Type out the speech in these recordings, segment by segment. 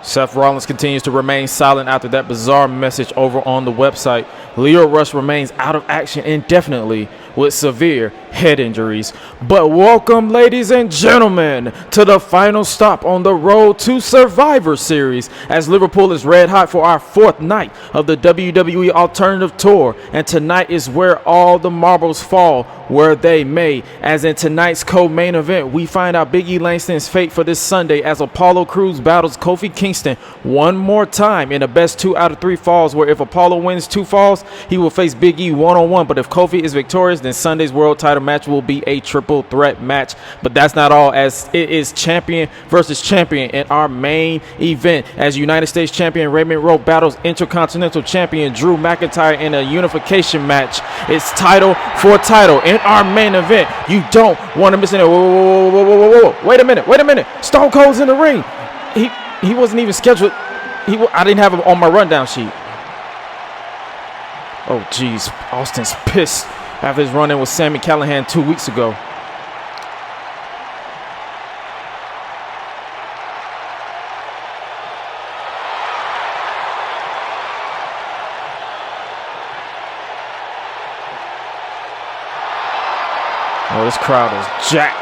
Seth Rollins continues to remain silent after that bizarre message over on the website. Leo Rush remains out of action indefinitely with severe head injuries. But welcome, ladies and gentlemen, to the final stop on the road to Survivor Series, as Liverpool is red hot for our fourth night of the WWE Alternative Tour. And tonight is where all the marbles fall where they may, as in tonight's co-main event, we find out Big E Langston's fate for this Sunday as Apollo Crews battles Kofi Kingston one more time in a best 2 out of 3 falls, where if Apollo wins 2 falls, he will face Big E one-on-one. But if Kofi is victorious, then Sunday's world title match will be a triple threat match. But that's not all, as it is champion versus champion in our main event, as United States champion Raymond Rowe battles Intercontinental champion Drew McIntyre in a unification match. It's title for title in our main event. You don't want to miss it. Whoa. Wait a minute. Stone Cold's in the ring. He wasn't even scheduled. I didn't have him on my rundown sheet. Oh, geez. Austin's pissed after his run-in with Sami Callihan 2 weeks ago. Oh, this crowd is jacked.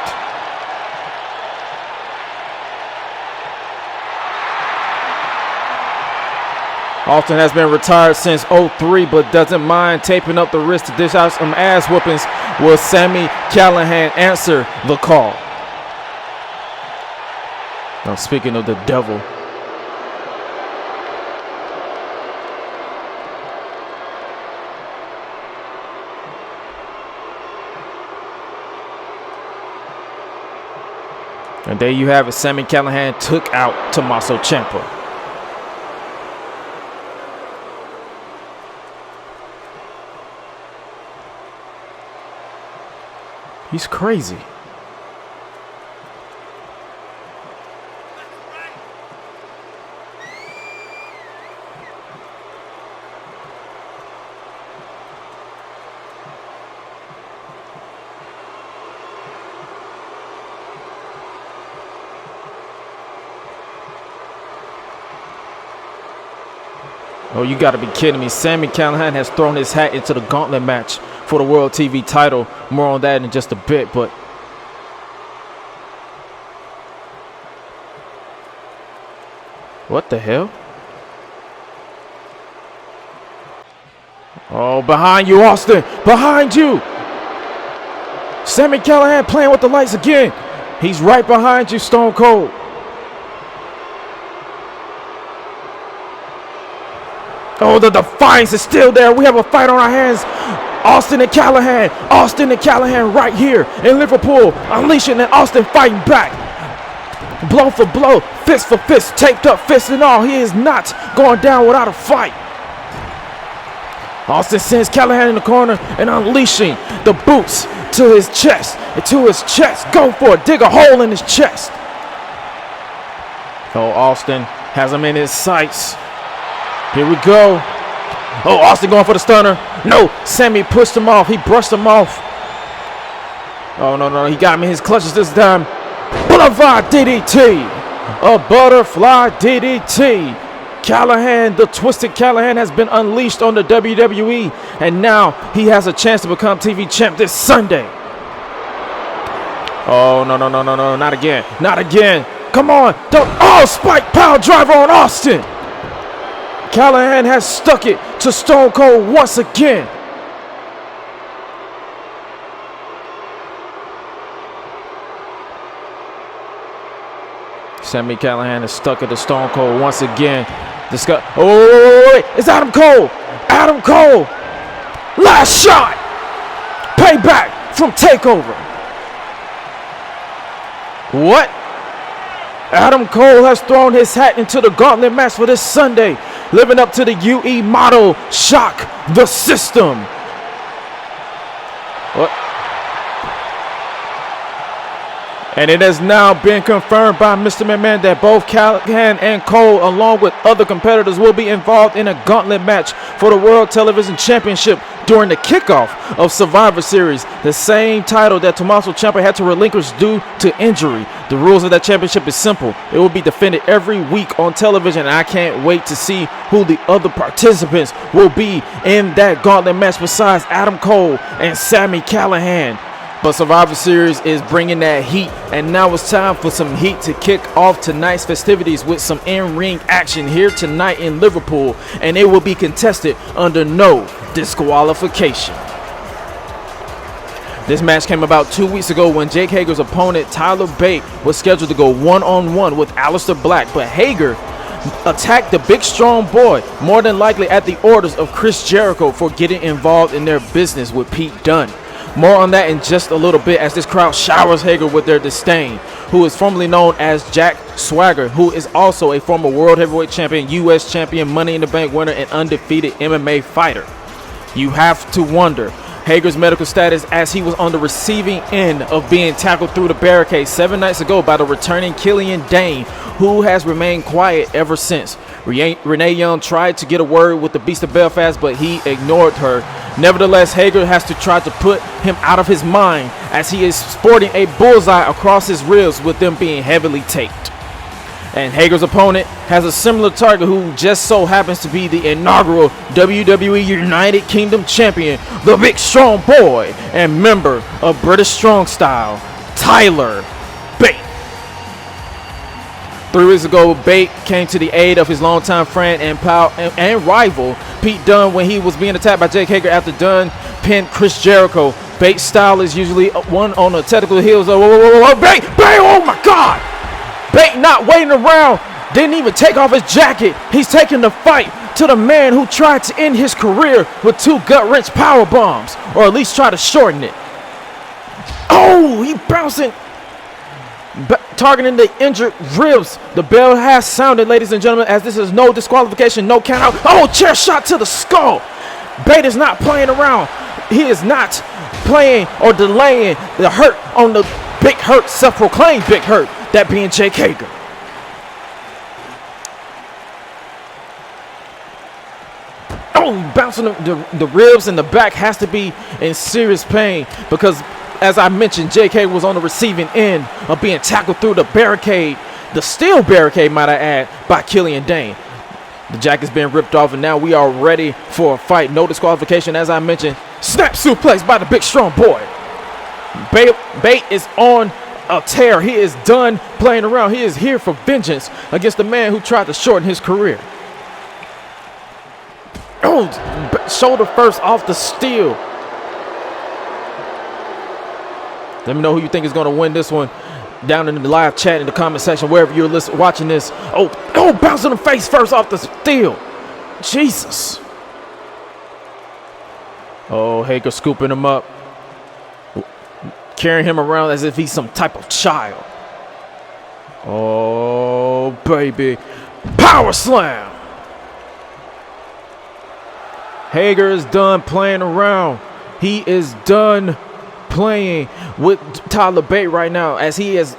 Austin has been retired since 03, but doesn't mind taping up the wrist to dish out some ass whoopings. Will Sami Callihan answer the call? Now, speaking of the devil, and there you have it. Sami Callihan took out Tommaso Ciampa. He's crazy. Oh, you got to be kidding me. Sami Callihan has thrown his hat into the gauntlet match for the World TV title. More on that in just a bit, but what the hell? Oh, behind you, Austin. Behind you. Sami Callihan playing with the lights again. He's right behind you, Stone Cold. Oh, the defiance is still there. We have a fight on our hands. Austin and Callihan right here in Liverpool, unleashing, and Austin fighting back. Blow for blow, fist for fist, taped up fist and all. He is not going down without a fight. Austin sends Callihan in the corner and unleashing the boots to his chest. Go for it. Dig a hole in his chest. Oh, Austin has him in his sights. Here we go. Oh, Austin going for the stunner. No, Sami pushed him off. He brushed him off. Oh, no. He got him in his clutches this time. Boulevard DDT. A butterfly DDT. Callihan, the twisted Callihan, has been unleashed on the WWE. And now he has a chance to become TV champ this Sunday. Oh, no. Not again. Come on. Don't. Oh, spike power driver on Austin. Callihan has stuck it to Stone Cold once again. Sami Callihan has stuck it to Stone Cold once again. Oh, wait. It's Adam Cole. Last shot. Payback from TakeOver. What? Adam Cole has thrown his hat into the gauntlet match for this Sunday, living up to the UE motto, shock the system. What? And it has now been confirmed by Mr. McMahon that both Callihan and Cole, along with other competitors, will be involved in a gauntlet match for the World Television Championship during the kickoff of Survivor Series, the same title that Tommaso Ciampa had to relinquish due to injury. The rules of that championship is simple. It will be defended every week on television, and I can't wait to see who the other participants will be in that gauntlet match besides Adam Cole and Sami Callihan. But Survivor Series is bringing that heat, and now it's time for some heat to kick off tonight's festivities with some in-ring action here tonight in Liverpool, and it will be contested under no disqualification. This match came about 2 weeks ago when Jake Hager's opponent Tyler Bate was scheduled to go one-on-one with Aleister Black, but Hager attacked the big strong boy, more than likely at the orders of Chris Jericho, for getting involved in their business with Pete Dunne. More on that in just a little bit as this crowd showers Hager with their disdain, who is formerly known as Jack Swagger, who is also a former World Heavyweight Champion, U.S. Champion, Money in the Bank winner, and undefeated MMA fighter. You have to wonder Hager's medical status as he was on the receiving end of being tackled through the barricade 7 nights ago by the returning Killian Dane, who has remained quiet ever since. Renee Young tried to get a word with the Beast of Belfast, but he ignored her. Nevertheless, Hager has to try to put him out of his mind as he is sporting a bullseye across his ribs with them being heavily taped. And Hager's opponent has a similar target who just so happens to be the inaugural WWE United Kingdom champion, the big strong boy and member of British Strong Style, Tyler Bate. 3 weeks ago, Bate came to the aid of his longtime friend and pal and rival Pete Dunne when he was being attacked by Jake Hager after Dunne pinned Chris Jericho. Bate's style is usually one on the technical heels of Bate, oh my God! Bate not waiting around, didn't even take off his jacket. He's taking the fight to the man who tried to end his career with 2 gut-wrench power bombs, or at least try to shorten it. Oh, he bouncing, targeting the injured ribs. The bell has sounded, ladies and gentlemen, as this is no disqualification, no count out. Oh, chair shot to the skull. Bate is not playing around. He is not playing or delaying the hurt on the big hurt, self-proclaimed big hurt, that being Jake Hager. Oh, bouncing the ribs and the back, has to be in serious pain because, as I mentioned, Jake Hager was on the receiving end of being tackled through the barricade, the steel barricade, might I add, by Killian Dane. The jacket's been ripped off, and now we are ready for a fight. No disqualification, as I mentioned. Snap suplex by the big strong boy. Bate is on a tear. He is done playing around. He is here for vengeance against the man who tried to shorten his career. Oh, shoulder first off the steel. Let me know who you think is going to win this one down in the live chat in the comment section, wherever you're watching this. Oh, bouncing the face first off the steel. Jesus. Oh, Hager scooping him up, carrying him around as if he's some type of child. Oh, baby. Power slam. Hager is done playing around. He is done playing with Tyler Bate right now, as he's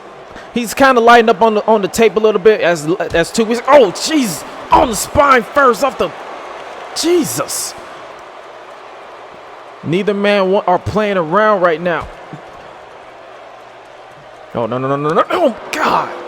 kind of lighting up on the tape a little bit as 2 weeks. Oh, jeez, on the spine first off the Jesus. Neither man are playing around right now. Oh, no. Oh, God.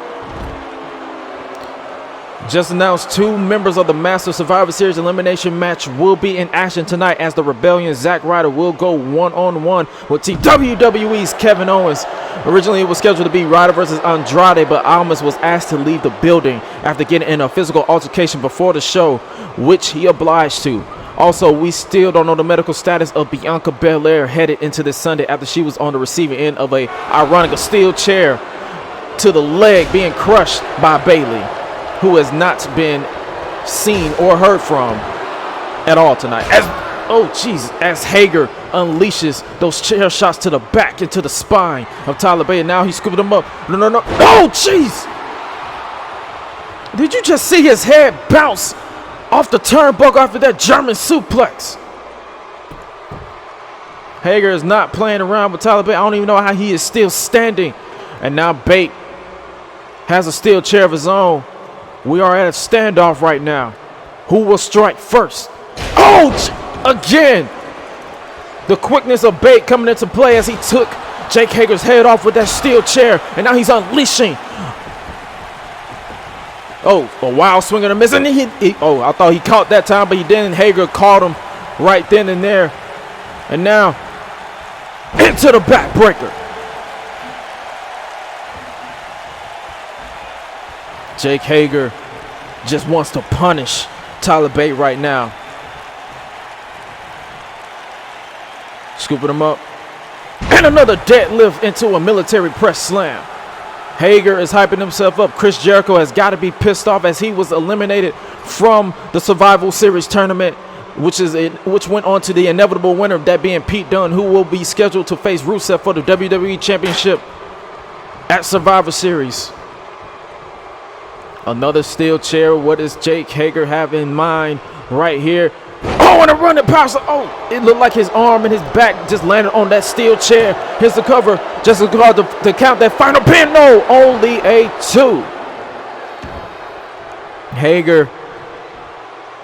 Just announced 2 members of the Master Survivor Series elimination match will be in action tonight, as the Rebellion Zack Ryder will go one-on-one with Team WWE's Kevin Owens. Originally, it was scheduled to be Ryder versus Andrade, but Almas was asked to leave the building after getting in a physical altercation before the show, which he obliged to. Also, we still don't know the medical status of Bianca Belair headed into this Sunday after she was on the receiving end of a steel chair to the leg being crushed by Bayley, who has not been seen or heard from at all tonight. As Hager unleashes those chair shots to the back and to the spine of Tyler Bate, and now he's scooping him up. No. Oh, jeez. Did you just see his head bounce off the turnbuckle after that German suplex? Hager is not playing around with Tyler Bate. I don't even know how he is still standing. And now Bate has a steel chair of his own. We are at a standoff right now. Who will strike first? Oh, again. The quickness of Bate coming into play as he took Jake Hager's head off with that steel chair. And now he's unleashing. Oh, a wild swing and a miss. And I thought he caught that time, but he didn't. Hager caught him right then and there. And now into the backbreaker. Jake Hager just wants to punish Tyler Bate right now. Scooping him up. And another deadlift into a military press slam. Hager is hyping himself up. Chris Jericho has got to be pissed off as he was eliminated from the Survival Series tournament, which went on to the inevitable winner, that being Pete Dunne, who will be scheduled to face Rusev for the WWE Championship at Survivor Series. Another steel chair. What does Jake Hager have in mind right here? Oh, and a running power. Oh, it looked like his arm and his back just landed on that steel chair. Here's the cover. Just to count that final pin. No, only a 2. Hager,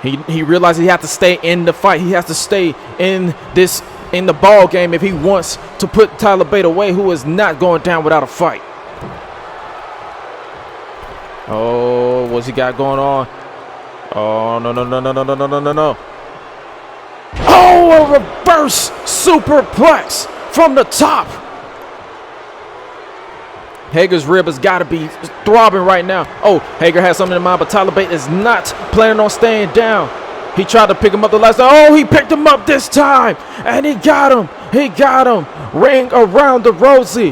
he realized he had to stay in the fight. He has to stay in the ball game if he wants to put Tyler Bate away, who is not going down without a fight. Oh, what's he got going on? Oh, no. Oh, a reverse superplex from the top. Hager's rib has got to be throbbing right now. Oh, Hager has something in mind, but Tyler Bate is not planning on staying down. He tried to pick him up the last time. Oh, he picked him up this time, and he got him. Ring around the rosy.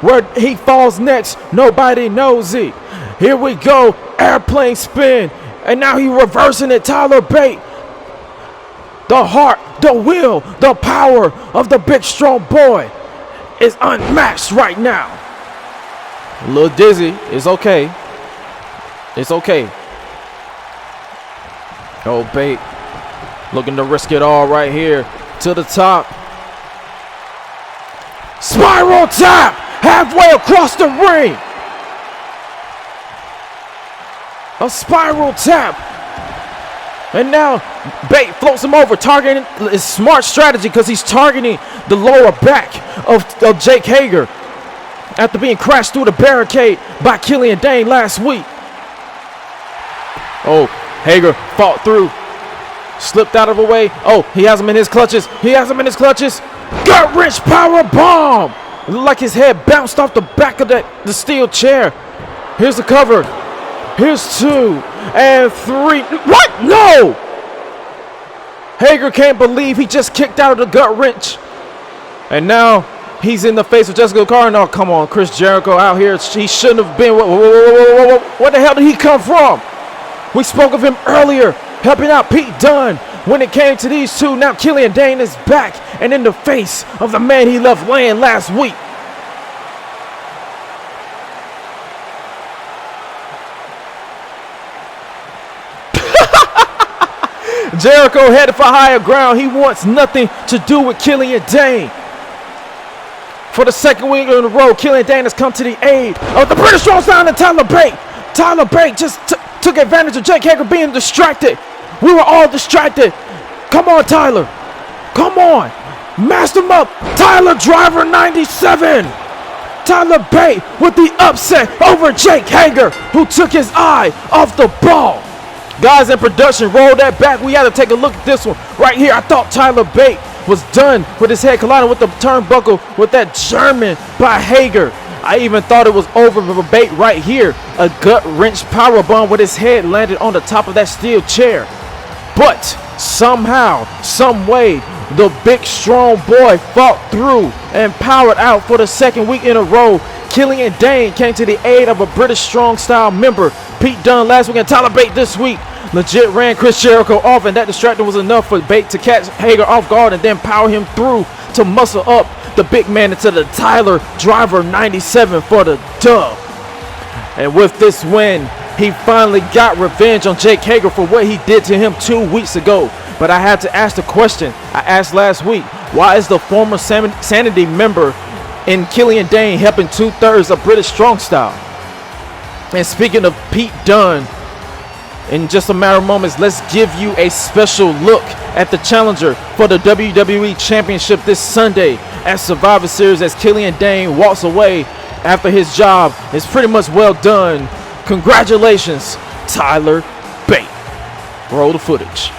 Where he falls next, nobody knows it. Here we go, airplane spin, and now he's reversing it. Tyler Bate, the heart, the will, the power of the big strong boy is unmatched right now. A little dizzy, it's okay. It's okay. Oh, Bate looking to risk it all right here to the top. Spiral tap halfway across the ring. A spiral tap. And now Bate floats him over, targeting. It's smart strategy because he's targeting the lower back of Jake Hager after being crashed through the barricade by Killian Dane last week. Oh, Hager fought through, slipped out of the way. Oh, he has him in his clutches. Gut wrench power bomb. It looked like his head bounced off the back of the steel chair. Here's the cover. Here's 2 and 3. What? No! Hager can't believe he just kicked out of the gut wrench. And now he's in the face of Jessica Carter. Oh, come on, Chris Jericho out here. He shouldn't have been. Whoa. Where the hell did he come from? We spoke of him earlier, helping out Pete Dunne. When it came to these two, now Killian Dane is back and in the face of the man he left laying last week. Jericho headed for higher ground. He wants nothing to do with Killian Dane. For the second week in a row, Killian Dane has come to the aid of the British Strong Style and Tyler Bate. Tyler Bate just took advantage of Jake Hager being distracted. We were all distracted. Come on, Tyler. Come on. Master him up. Tyler Driver 97. Tyler Bate with the upset over Jake Hager, who took his eye off the ball. Guys in production, roll that back. We had to take a look at this one right here. I thought Tyler Bate was done with his head colliding with the turnbuckle with that German by Hager. I even thought it was over for Bate right here. A gut wrench powerbomb with his head landed on the top of that steel chair. But somehow, some way, the big strong boy fought through and powered out for the second week in a row. Killian Dane came to the aid of a British Strong Style member, Pete Dunne, last week, and Tyler Bate this week. Legit ran Chris Jericho off, and that distraction was enough for Bate to catch Hager off guard and then power him through to muscle up the big man into the Tyler Driver 97 for the dub. And with this win, he finally got revenge on Jake Hager for what he did to him 2 weeks ago. But I had to ask the question I asked last week: why is the former Sanity member in Killian Dane helping 2/3 of British Strong Style? And speaking of Pete Dunne, In just a matter of moments, let's give you a special look at the challenger for the WWE Championship this Sunday at Survivor Series as Killian Dane walks away after his job is pretty much well done. Congratulations, Tyler Bate. Roll the footage.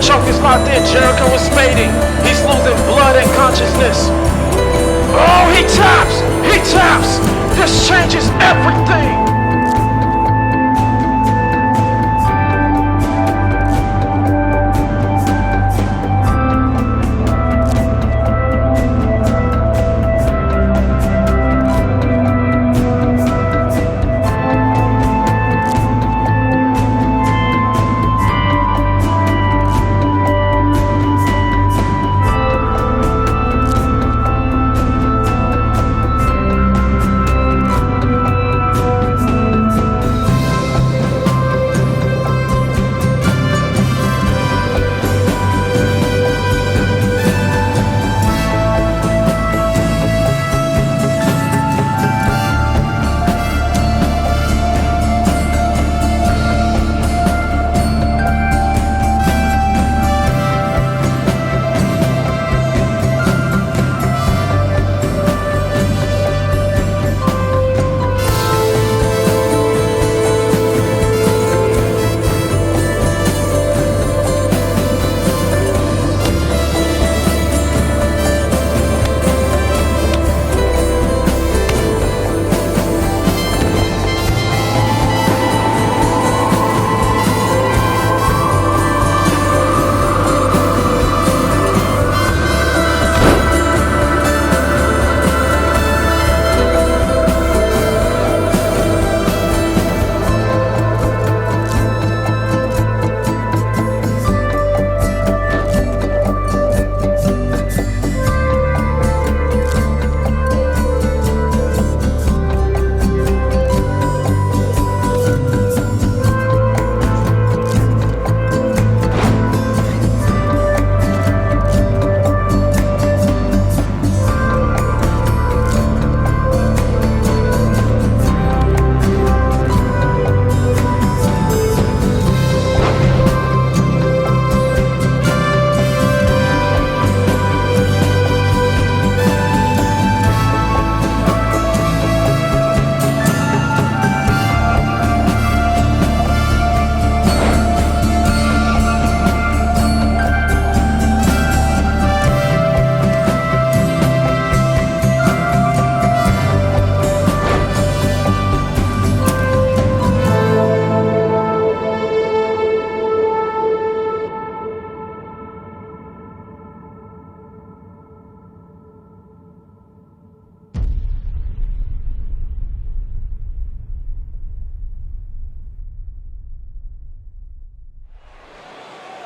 Choke is locked in. Jericho is fading. He's losing blood and consciousness. Oh, he taps! He taps! This changes everything!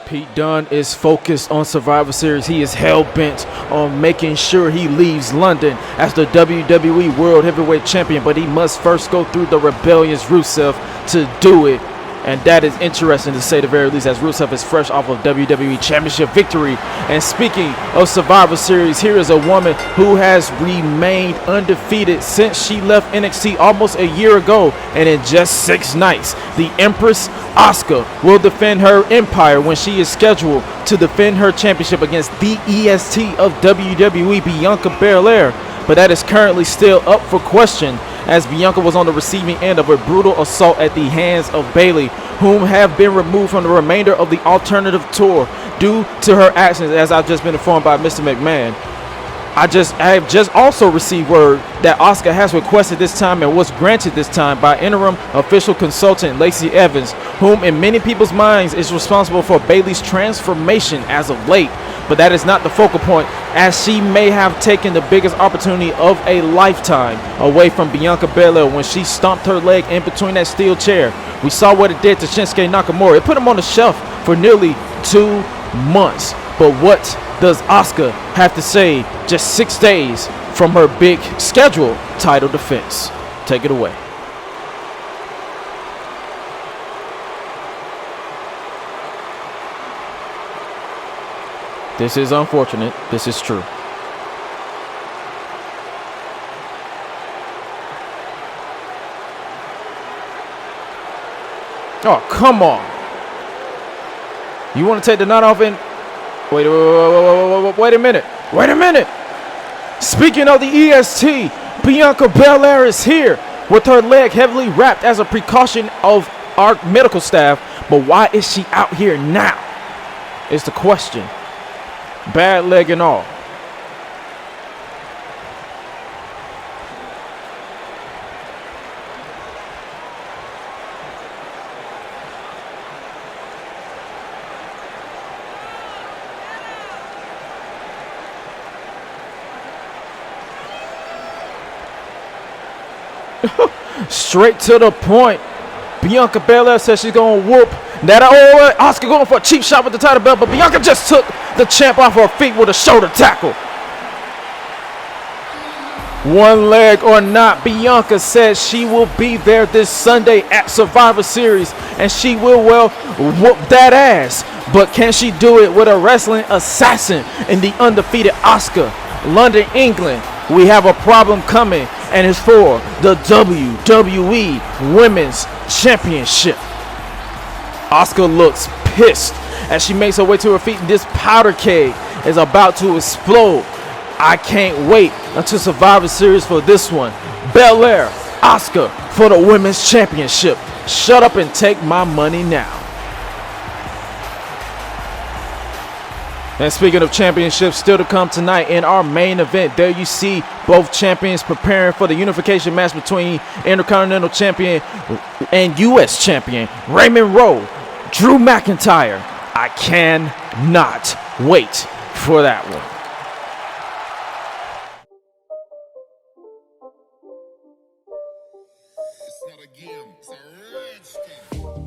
Pete Dunne is focused on Survivor Series. He is hell-bent on making sure he leaves London as the WWE World Heavyweight Champion, but he must first go through the rebellious Rusev to do it. And that is interesting to say the very least, as Rusev is fresh off of WWE Championship victory. And speaking of Survivor Series, here is a woman who has remained undefeated since she left NXT almost a year ago, and in just 6 nights. The Empress Asuka will defend her empire when she is scheduled to defend her championship against the EST of WWE, Bianca Belair. But that is currently still up for question, as Bianca was on the receiving end of a brutal assault at the hands of Bayley, whom have been removed from the remainder of the alternative tour due to her actions, as I've just been informed by Mr. McMahon. I have just also received word that Asuka has requested this time and was granted this time by interim official consultant Lacey Evans, whom in many people's minds is responsible for Bayley's transformation as of late. But that is not the focal point, as she may have taken the biggest opportunity of a lifetime away from Bianca Belair when she stomped her leg in between that steel chair. We saw what it did to Shinsuke Nakamura. It put him on the shelf for nearly 2 months. But what does Asuka have to say just 6 days from her big scheduled title defense? Take it away. This is unfortunate. This is true. Oh, come on. You want to take the knot off and... Wait a minute. Wait a minute. Speaking of the EST, Bianca Belair is here with her leg heavily wrapped as a precaution of our medical staff. But why is she out here now? Is the question. Bad leg and all. Straight to the point. Bianca Belair says she's going to whoop that. Oh, Asuka going for a cheap shot with the title belt, but Bianca just took the champ off her feet with a shoulder tackle. One leg or not, Bianca says she will be there this Sunday at Survivor Series, and she will, well, whoop that ass. But can she do it with a wrestling assassin in the undefeated Asuka? London, England, we have a problem coming, and it's for the WWE Women's Championship. Asuka looks pissed as she makes her way to her feet, and this powder keg is about to explode. I can't wait until Survivor Series for this one. Belair, Asuka for the Women's Championship. Shut up and take my money now. And speaking of championships, still to come tonight in our main event, there you see both champions preparing for the unification match between Intercontinental Champion and U.S. Champion Raymond Rowe, Drew McIntyre. I cannot wait for that one. It's not a game, it's a rich thing.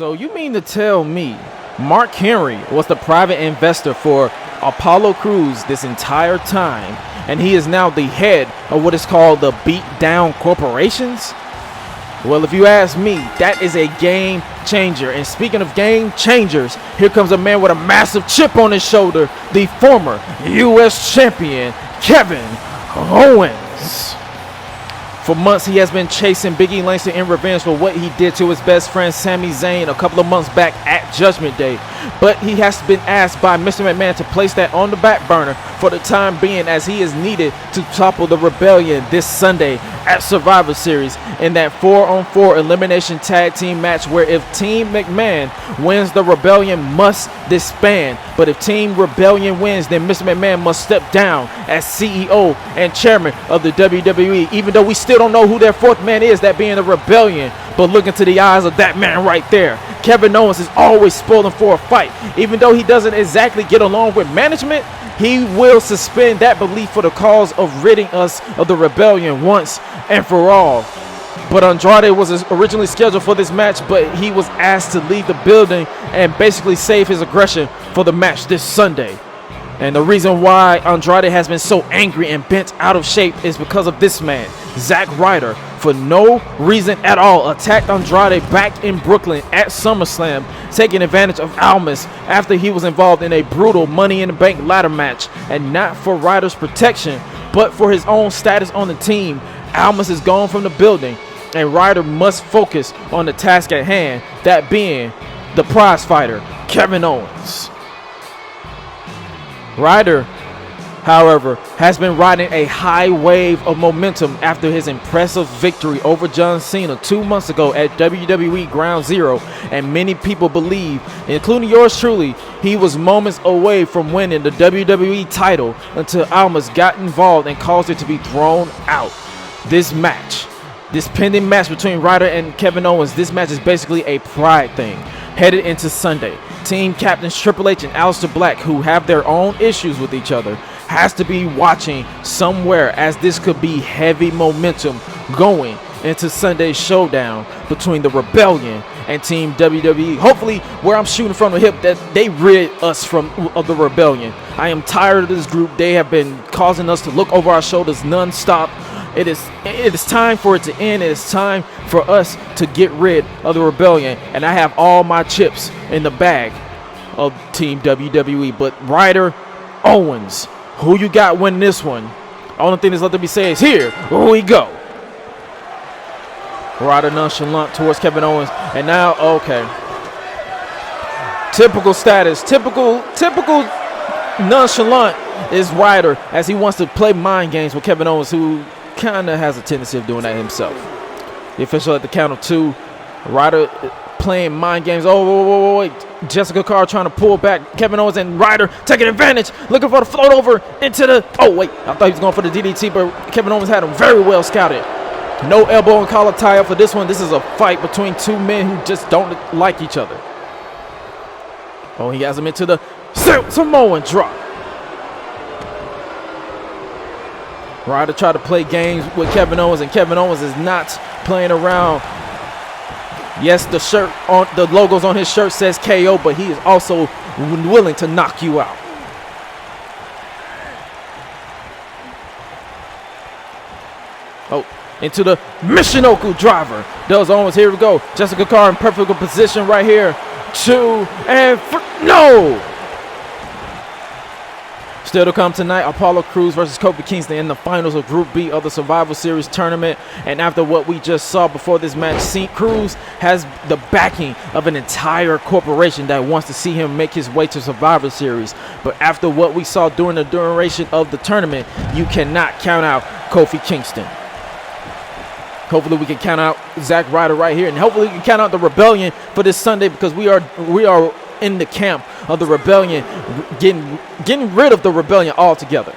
So you mean to tell me Mark Henry was the private investor for Apollo Crews this entire time, and he is now the head of what is called the Beat Down Corporations? Well, if you ask me, that is a game changer. And speaking of game changers, here comes a man with a massive chip on his shoulder, the former U.S. champion, Kevin Owens. For months, he has been chasing Big E Langston in revenge for what he did to his best friend Sami Zayn a couple of months back at Judgment Day. But he has been asked by Mr. McMahon to place that on the back burner for the time being, as he is needed to topple the Rebellion this Sunday at Survivor Series in that 4-on-4 elimination tag team match, where if Team McMahon wins, the Rebellion must disband. But if Team Rebellion wins, then Mr. McMahon must step down as CEO and chairman of the WWE, even though we still don't know who their fourth man is, that being the Rebellion. But look into the eyes of that man right there. Kevin Owens is always spoiling for a fight. Even though he doesn't exactly get along with management, he will suspend that belief for the cause of ridding us of the Rebellion once and for all. But Andrade was originally scheduled for this match, but he was asked to leave the building and basically save his aggression for the match this Sunday. And the reason why Andrade has been so angry and bent out of shape is because of this man, Zack Ryder, for no reason at all, attacked Andrade back in Brooklyn at SummerSlam, taking advantage of Almas after he was involved in a brutal Money in the Bank ladder match. And not for Ryder's protection, but for his own status on the team, Almas is gone from the building, and Ryder must focus on the task at hand, that being the prize fighter, Kevin Owens. Ryder, however, has been riding a high wave of momentum after his impressive victory over John Cena 2 months ago at WWE Ground Zero, and many people believe, including yours truly, he was moments away from winning the WWE title until Almas got involved and caused it to be thrown out. This match, this pending match between Ryder and Kevin Owens, this match is basically a pride thing headed into Sunday. Team captains Triple H and Aleister Black, who have their own issues with each other, has to be watching somewhere, as this could be heavy momentum going into Sunday's showdown between the Rebellion and Team WWE. Hopefully, where I'm shooting from the hip, that they rid us of the Rebellion. I am tired of this group. They have been causing us to look over our shoulders non-stop. It is time for it to end. It is time for us to get rid of the Rebellion. And I have all my chips in the bag of Team WWE. But Ryder, Owens, who you got winning this one? Only thing that's left to be said is here we go. Ryder nonchalant towards Kevin Owens. And now, okay. Typical status. Typical nonchalant is Ryder, as he wants to play mind games with Kevin Owens, who kind of has a tendency of doing that himself. The official at the count of 2. Ryder playing mind games. Oh, wait. Jessica Carr trying to pull back Kevin Owens, and Ryder taking advantage, looking for the float over into the... Oh, wait. I thought he was going for the DDT, but Kevin Owens had him very well scouted. No elbow and collar tie up for this one. This is a fight between two men who just don't like each other. Oh, he has him into the Samoan drop. Ryder tried to play games with Kevin Owens, and Kevin Owens is not playing around. Yes, the logos on his shirt says KO, but he is also willing to knock you out. Oh, into the Michinoku driver. Does Owens. Here we go. Jessica Carr in perfect position right here. 2 and 3. No! Still to come tonight, Apollo Crews versus Kofi Kingston in the finals of Group B of the Survivor Series tournament. And after what we just saw before this match, Crews has the backing of an entire corporation that wants to see him make his way to Survivor Series. But after what we saw during the duration of the tournament, you cannot count out Kofi Kingston. Hopefully we can count out Zack Ryder right here, and hopefully we can count out the Rebellion for this Sunday, because we are in the camp of the Rebellion, getting rid of the Rebellion altogether.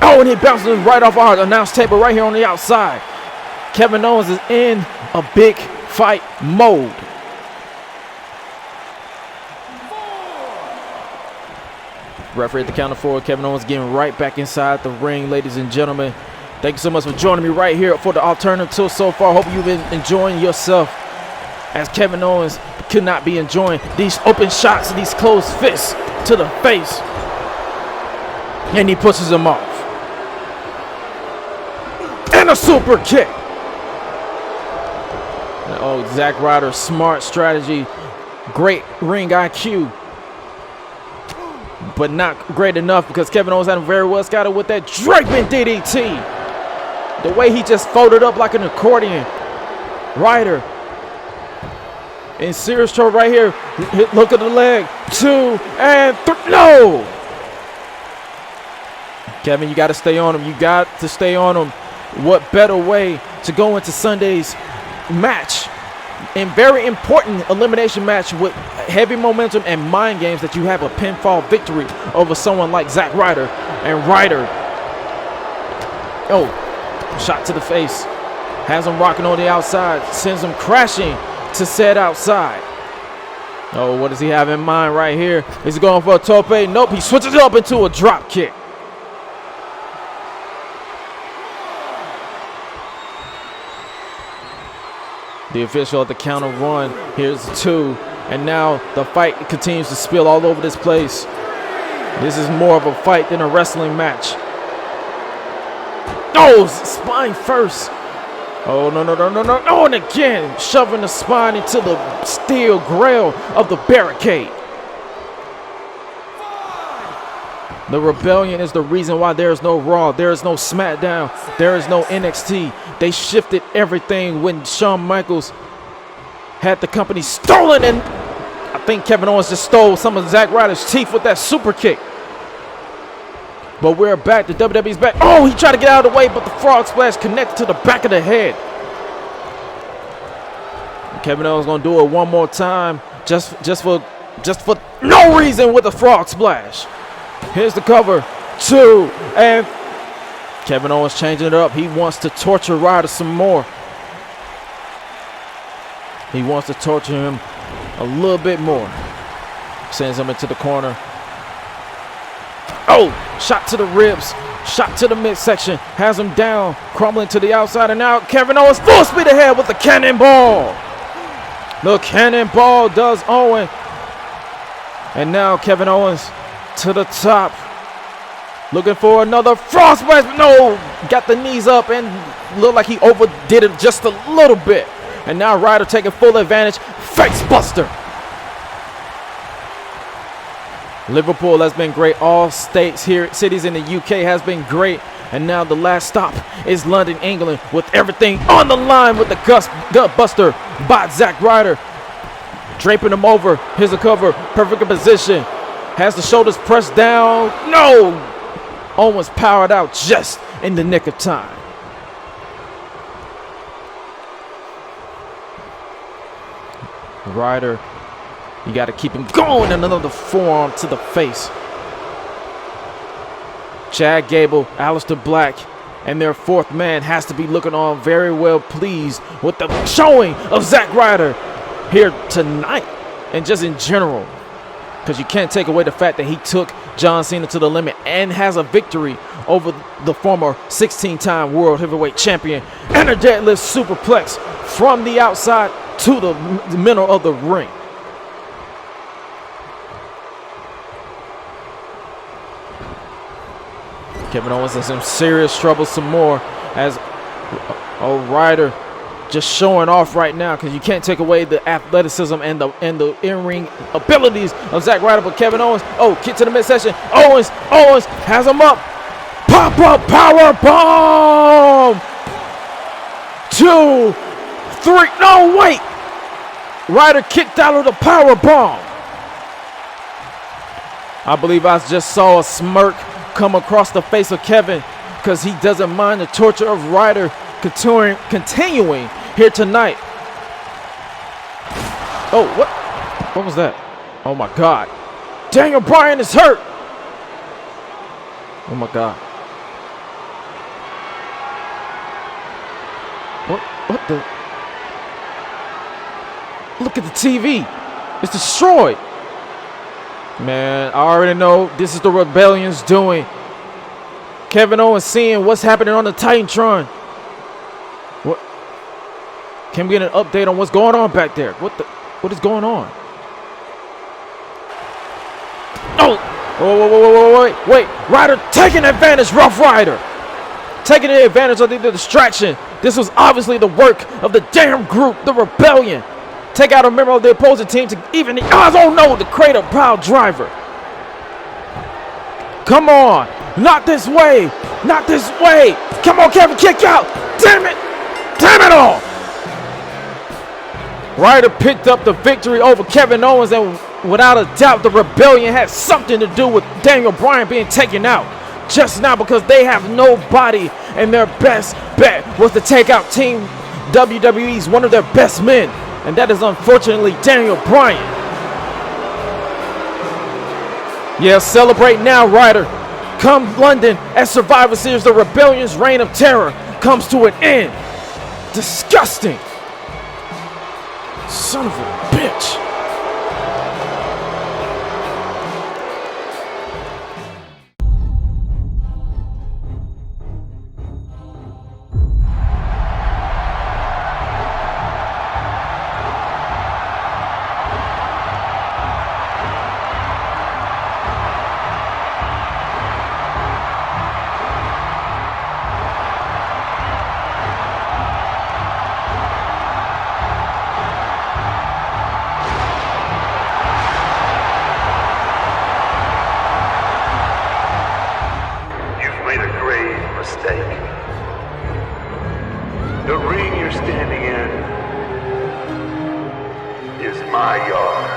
Oh, and he bounces right off our announce table right here on the outside. Kevin Owens is in a big fight mode. Referee at the count of 4. Kevin Owens getting right back inside the ring, ladies and gentlemen. Thank you so much for joining me right here for the alternative so far. Hope you've been enjoying yourself. as Kevin Owens could not be enjoying these open shots and these closed fists to the face. And he pushes him off. And a super kick. Oh, Zack Ryder, smart strategy, great ring IQ, but not great enough because Kevin Owens had him very well scouted with that draping DDT. The way he just folded up like an accordion. Ryder in serious trouble right here. Look at the leg. 2 and 3. No! Kevin, you got to stay on him. You got to stay on him. What better way to go into Sunday's match, and very important elimination match with heavy momentum and mind games, that you have a pinfall victory over someone like Zack Ryder. And Ryder, oh, shot to the face, has him rocking on the outside, sends him crashing to said outside. Oh, what does he have in mind right here? Is he going for a tope? Nope, he switches it up into a drop kick. The official at the count of 1. Here's 2. And now the fight continues to spill all over this place. This is more of a fight than a wrestling match. Oh, spine first. Oh, no, no, no, no, no, no. And again, shoving the spine into the steel grill of the barricade. The rebellion is the reason why there is no Raw, there is no SmackDown, there is no NXT. They shifted everything when Shawn Michaels had the company stolen, and I think Kevin Owens just stole some of Zack Ryder's teeth with that super kick. But we're back, the WWE's back. Oh, he tried to get out of the way, but the frog splash connected to the back of the head. And Kevin Owens gonna do it one more time, just for no reason, with a frog splash. Here's the cover. 2 and Kevin Owens changing it up. He wants to torture Ryder some more. He wants to torture him a little bit more. Sends him into the corner. Oh, shot to the ribs, shot to the midsection, has him down, crumbling to the outside, and now Kevin Owens full speed ahead with the cannonball. The cannonball does Owen. And now Kevin Owens to the top, looking for another frog splash. No, got the knees up and looked like he overdid it just a little bit. And now Ryder taking full advantage. Face buster. Liverpool has been great. All cities in the UK has been great. And now the last stop is London, England, with everything on the line with the gut buster by Zack Ryder. Draping him over. Here's a cover. Perfect position. Has the shoulders pressed down. No! Owens powered out just in the nick of time. Ryder, you got to keep him going. And another forearm to the face. Chad Gable, Aleister Black, and their fourth man has to be looking on very well pleased with the showing of Zack Ryder here tonight, and just in general. Because you can't take away the fact that he took John Cena to the limit and has a victory over the former 16-time World Heavyweight Champion, and a deadlift superplex from the outside to the middle of the ring. Kevin Owens in some serious trouble some more, as Ryder just showing off right now, because you can't take away the athleticism and the in-ring abilities of Zack Ryder. But Kevin Owens, oh, kick to the midsection. Owens has him up. Pop-up power bomb. 2, 3. No, wait. Ryder kicked out of the power bomb. I believe I just saw a smirk come across the face of Kevin, because he doesn't mind the torture of Ryder continuing here tonight. Oh, what was that? Oh my God, Daniel Bryan is hurt. Oh my God, what the? Look at the TV, it's destroyed. Man, I already know this is the Rebellion's doing. Kevin Owens seeing what's happening on the Titantron. What? Can we get an update on what's going on back there? What is going on? Oh! Wait. Ryder taking advantage, Rough Ryder. Taking advantage of the distraction. This was obviously the work of the damn group, the Rebellion. Take out a member of the opposing team to even the odds. Oh no, the Crater Pile Driver. Come on. Not this way. Not this way. Come on, Kevin, kick out. Damn it. Damn it all. Ryder picked up the victory over Kevin Owens, and without a doubt, the Rebellion had something to do with Daniel Bryan being taken out just now, because they have nobody, and their best bet was to take out Team WWE's one of their best men, and that is unfortunately Daniel Bryan. Yeah, celebrate now, Ryder. Come London at Survivor Series, the Rebellion's reign of terror comes to an end. Disgusting. Son of a bitch. The ring you're standing in is my yard.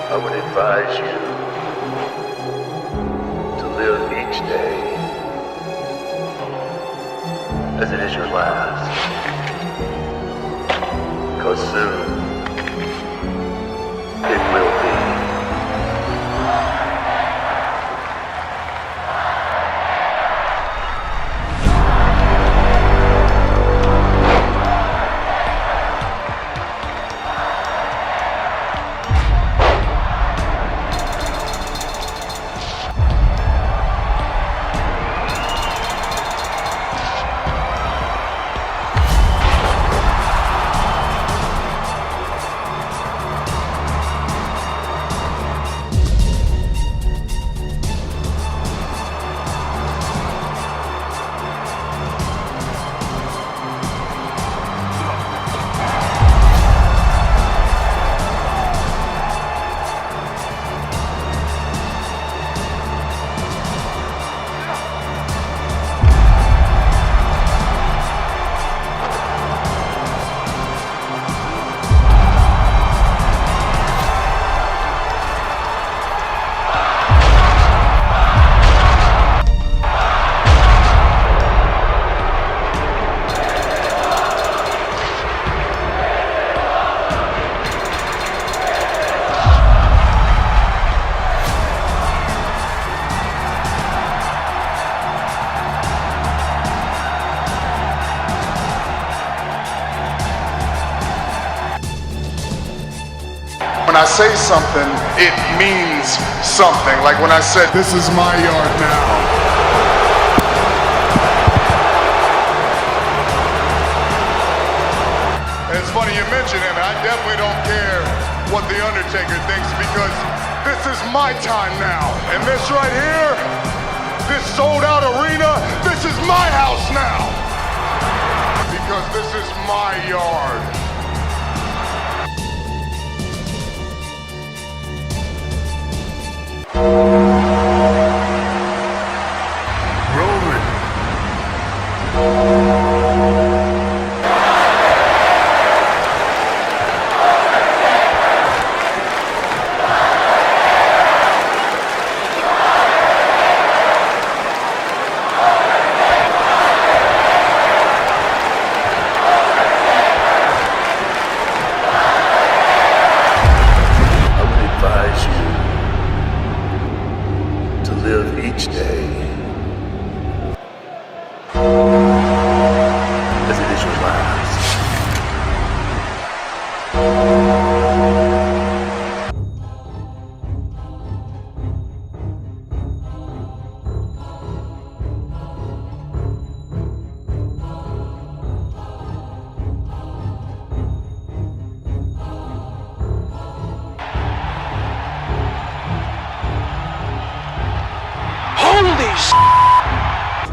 I would advise you to live each day as it is your last. Because soon it will be. When I say something, it means something. Like when I said, this is my yard now. And it's funny you mention him. I definitely don't care what The Undertaker thinks, because this is my time now. And this right here, this sold out arena, this is my house now. Because this is my yard.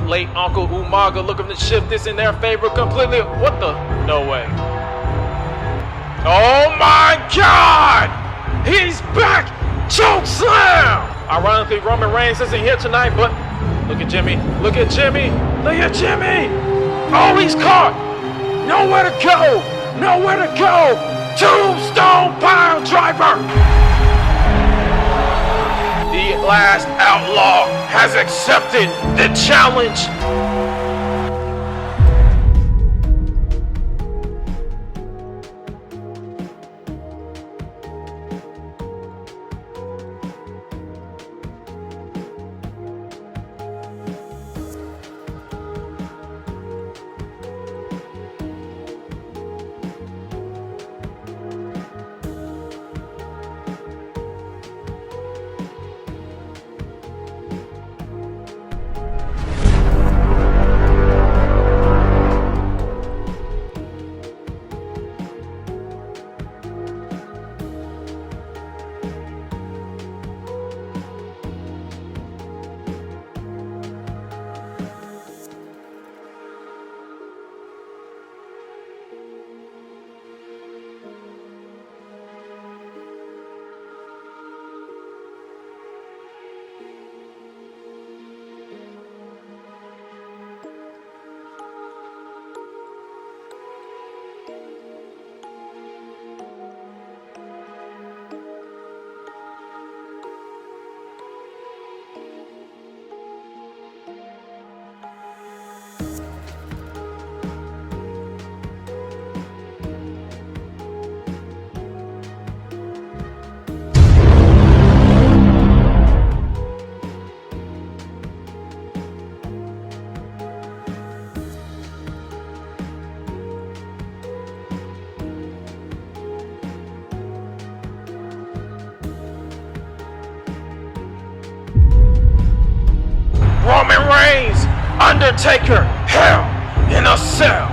Late Uncle Umaga looking to shift this in their favor completely. What the? No way. Oh my God! He's back! Choke slam! Ironically, Roman Reigns isn't here tonight, but look at Jimmy. Look at Jimmy. Look at Jimmy. Oh, he's caught. Nowhere to go. Nowhere to go. Tombstone pile driver. The last outlaw has accepted the challenge. Roman Reigns, Undertaker, Hell in a Cell.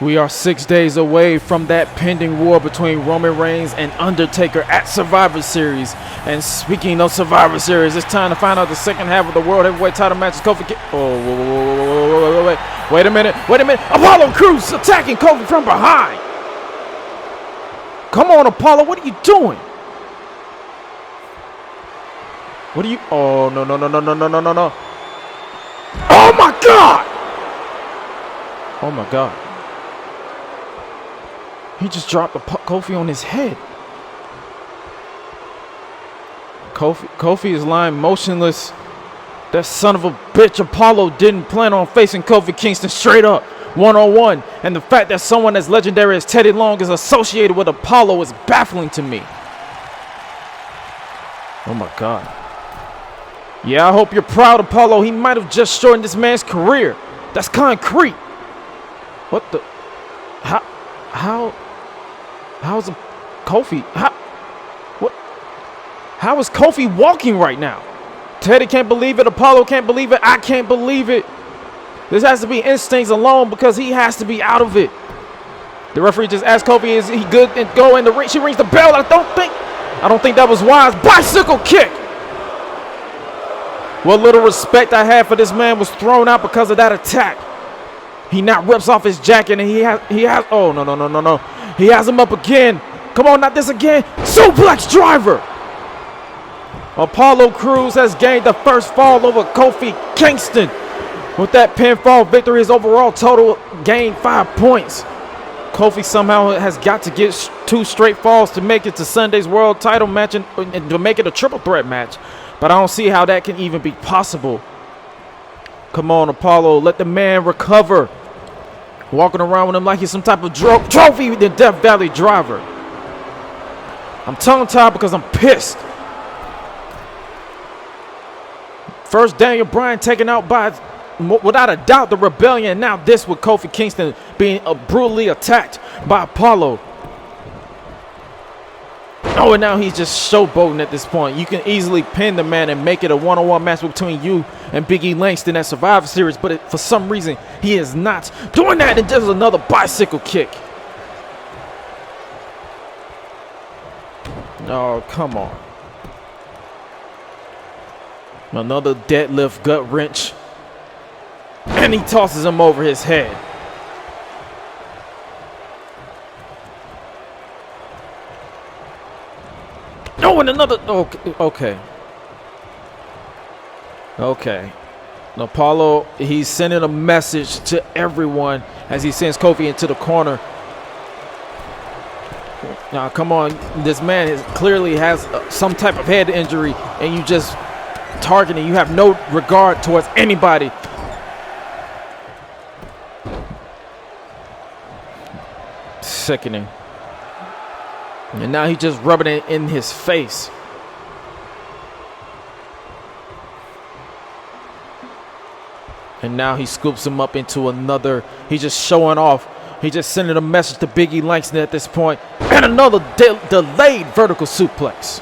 We are 6 days away from that pending war between Roman Reigns and Undertaker at Survivor Series. And speaking of Survivor Series, it's time to find out the second half of the World Heavyweight title matches. Kofi wait a minute. Apollo Crews attacking Kofi from behind. Come on, Apollo, what are you doing? What are you? Oh, no. Oh, my God. Oh, my God. He just dropped the Kofi on his head. Kofi is lying motionless. That son of a bitch Apollo didn't plan on facing Kofi Kingston straight up, one-on-one. And the fact that someone as legendary as Teddy Long is associated with Apollo is baffling to me. Oh, my God. Yeah, I hope you're proud, Apollo. He might have just shortened this man's career. That's concrete. What the? How's Kofi? How is Kofi walking right now? Teddy can't believe it. Apollo can't believe it. I can't believe it. This has to be instincts alone because he has to be out of it. The referee just asked Kofi, is he good and go in the ring? She rings the bell. I don't think that was wise. Bicycle kick. What little respect I had for this man was thrown out because of that attack. He now rips off his jacket and he has oh no. He has him up again. Come on, not this again. Suplex driver. Apollo Crews has gained the first fall over Kofi Kingston. With that pinfall victory, his overall total gained 5 points. Kofi somehow has got to get 2 straight falls to make it to Sunday's world title match and to make it a triple threat match. But I don't see how that can even be possible. Come on, Apollo. Let the man recover. Walking around with him like he's some type of trophy, the Death Valley driver. I'm tongue-tied because I'm pissed. First, Daniel Bryan taken out by, without a doubt, the Rebellion. Now this with Kofi Kingston being brutally attacked by Apollo. Oh, and now he's just showboating at this point. You can easily pin the man and make it a one-on-one match between you and Big E Langston at Survivor Series, but for some reason, he is not doing that, and does another bicycle kick. Oh, come on. Another deadlift gut wrench. And he tosses him over his head. Oh, and another. Okay. Okay. Apollo, he's sending a message to everyone as he sends Kofi into the corner. Now, come on. This man clearly has some type of head injury, and you just targeting. You have no regard towards anybody. Sickening. And now he's just rubbing it in his face. And now he scoops him up into another. He's just showing off. He's just sending a message to Big E Langston at this point. And another delayed vertical suplex.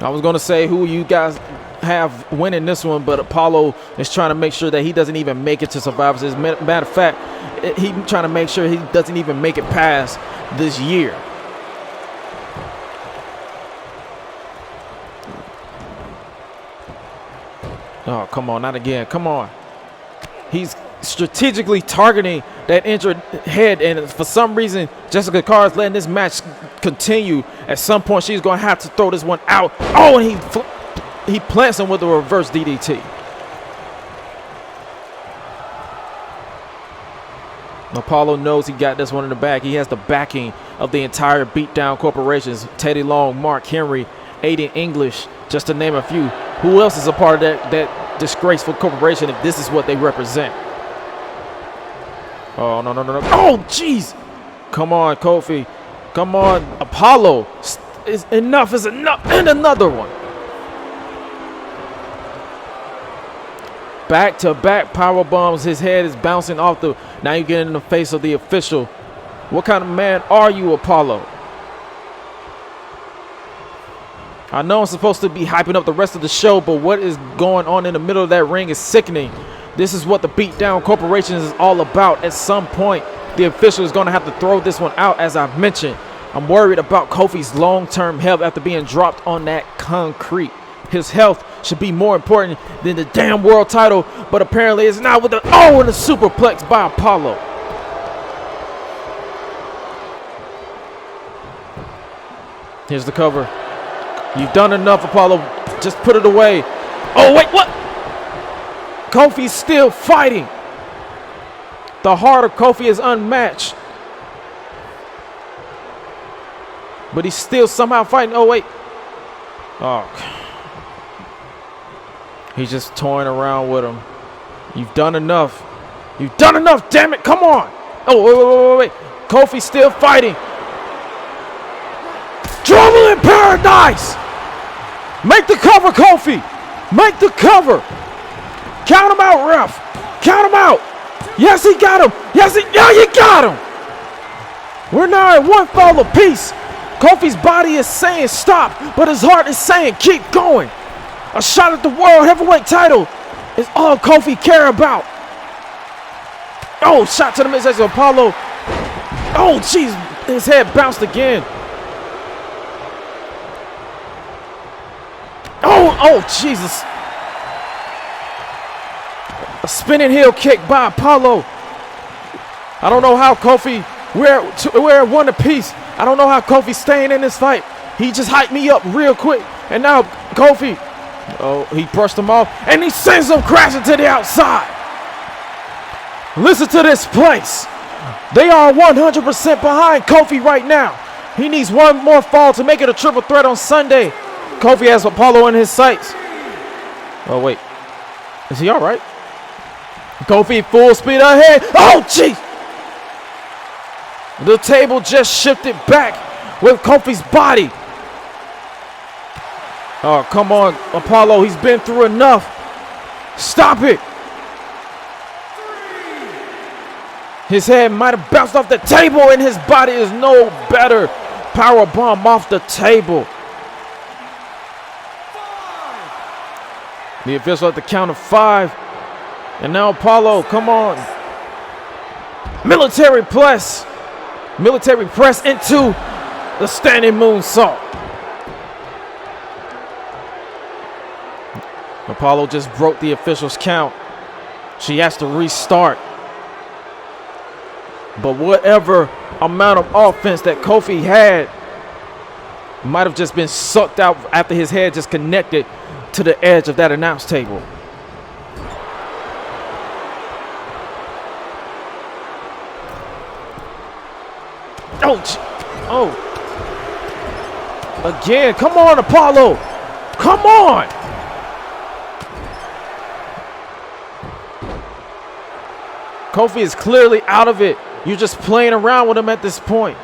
I was going to say who you guys have winning this one, but Apollo is trying to make sure that he doesn't even make it to Survivor Series. Matter of fact, he's trying to make sure he doesn't even make it past this year. Oh, come on, not again. Come on. He's strategically targeting that injured head, and for some reason, Jessica Carr is letting this match continue. At some point, she's going to have to throw this one out. Oh, and he plants him with a reverse DDT. Apollo knows he got this one in the bag. He has the backing of the entire Beatdown Corporations. Teddy Long, Mark Henry, Aiden English, just to name a few. Who else is a part of that disgraceful corporation if this is what they represent? Oh, no. Oh, jeez. Come on, Kofi. Come on, Apollo. Enough is enough. And another one. Back-to-back power bombs. His head is bouncing off the. Now you get in the face of the official. What kind of man are you, Apollo? I know I'm supposed to be hyping up the rest of the show, but what is going on in the middle of that ring is sickening. This is what the Beatdown Corporation is all about. At some point, the official is going to have to throw this one out, as I've mentioned. I'm worried about Kofi's long-term health after being dropped on that concrete. His health should be more important than the damn world title, but apparently it's not with the and a superplex by Apollo. Here's the cover. You've done enough, Apollo. Just put it away. Oh, wait, what? Kofi's still fighting. The heart of Kofi is unmatched. But he's still somehow fighting. Oh, wait. Oh. He's just toying around with him. You've done enough. You've done enough, damn it. Come on. Oh, wait. Kofi's still fighting. Trouble in paradise. Make the cover, Kofi. Make the cover. Count him out, ref. Count him out. Yes, he got him. Yeah, you got him. We're now at one fall apiece. Kofi's body is saying stop, but his heart is saying keep going. A shot at the world heavyweight title is all Kofi care about. Oh, shot to the midsection of Apollo. Oh, jeez, his head bounced again. Oh, Jesus. A spinning heel kick by Apollo. I don't know how Kofi, we're one apiece. I don't know how Kofi's staying in this fight. He just hyped me up real quick. And now Kofi, he brushed him off. And he sends him crashing to the outside. Listen to this place. They are 100% behind Kofi right now. He needs one more fall to make it a triple threat on Sunday. Kofi has Apollo in his sights. Oh, wait. Is he all right? Kofi full speed ahead. Oh, jeez. The table just shifted back with Kofi's body. Oh, come on, Apollo. He's been through enough. Stop it. His head might have bounced off the table, and his body is no better. Power bomb off the table. The official at the count of 5. And now Apollo, come on. Military press into The standing moonsault. Apollo just broke the official's count. She has to restart. But whatever amount of offense that Kofi had might have just been sucked out after his head just connected to the edge of that announce table. Oh. Again, come on, Apollo. Come on. Kofi is clearly out of it. You're just playing around with him at this point.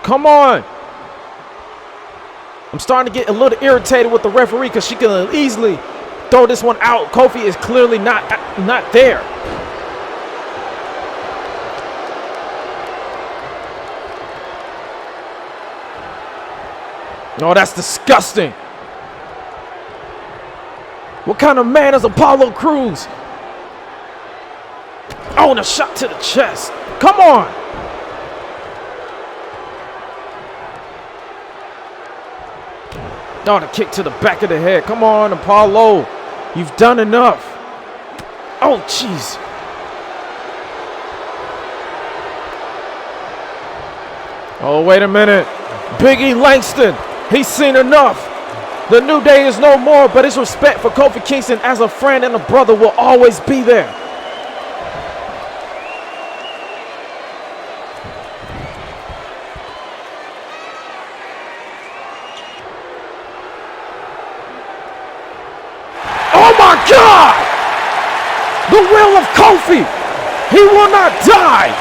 Come on. I'm starting to get a little irritated with the referee because she can easily throw this one out. Kofi is clearly not there. No, that's disgusting. What kind of man is Apollo Crews? Oh, and a shot to the chest. Come on. Oh, the kick to the back of the head. Come on, Apollo. You've done enough. Oh, jeez. Oh, wait a minute. Big E Langston. He's seen enough. The New Day is no more, but his respect for Kofi Kingston as a friend and a brother will always be there. Oh my God! The will of Kofi. He will not die.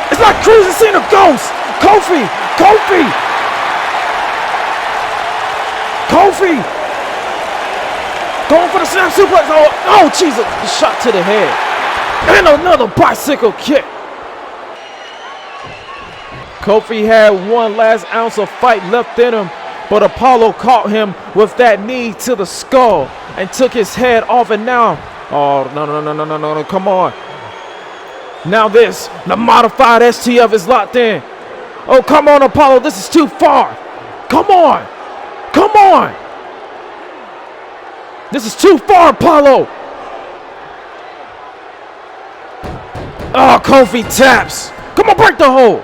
It's like Cruz has seen a ghost. Kofi. Going for the snap suplex. Oh, Jesus. A shot to the head. And another bicycle kick. Kofi had one last ounce of fight left in him, but Apollo caught him with that knee to the skull and took his head off. And now, oh, no, come on. Now this, the modified STF is locked in. Oh, come on, Apollo. This is too far. Come on. This is too far, Apollo. Oh, Kofi taps. Come on, break the hold.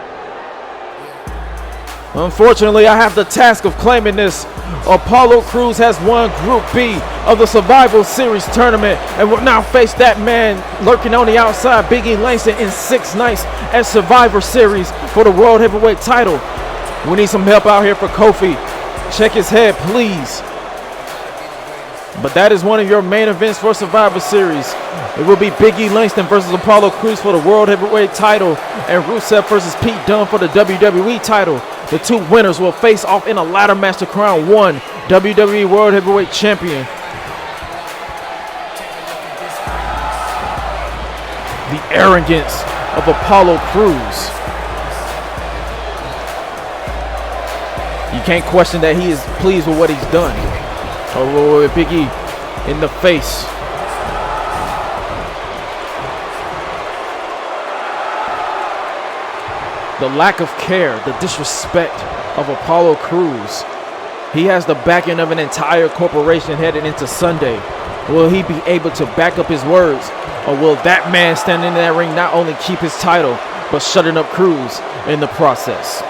Unfortunately, I have the task of claiming this. Apollo Crews has won Group B of the Survival Series tournament and will now face that man lurking on the outside, Big E Langston, in 6 nights at Survivor Series for the World Heavyweight title. We need some help out here for Kofi. Check his head, please. But that is one of your main events for Survivor Series. It will be Big E Langston versus Apollo Crews for the World Heavyweight title and Rusev versus Pete Dunne for the WWE title. The two winners will face off in a ladder match to crown one WWE World Heavyweight Champion. The arrogance of Apollo Crews. You can't question that he is pleased with what he's done. Oh, Big E in the face. The lack of care, the disrespect of Apollo Crews. He has the backing of an entire corporation headed into Sunday. Will he be able to back up his words? Or will that man standing in that ring not only keep his title, but shutting up Crews in the process?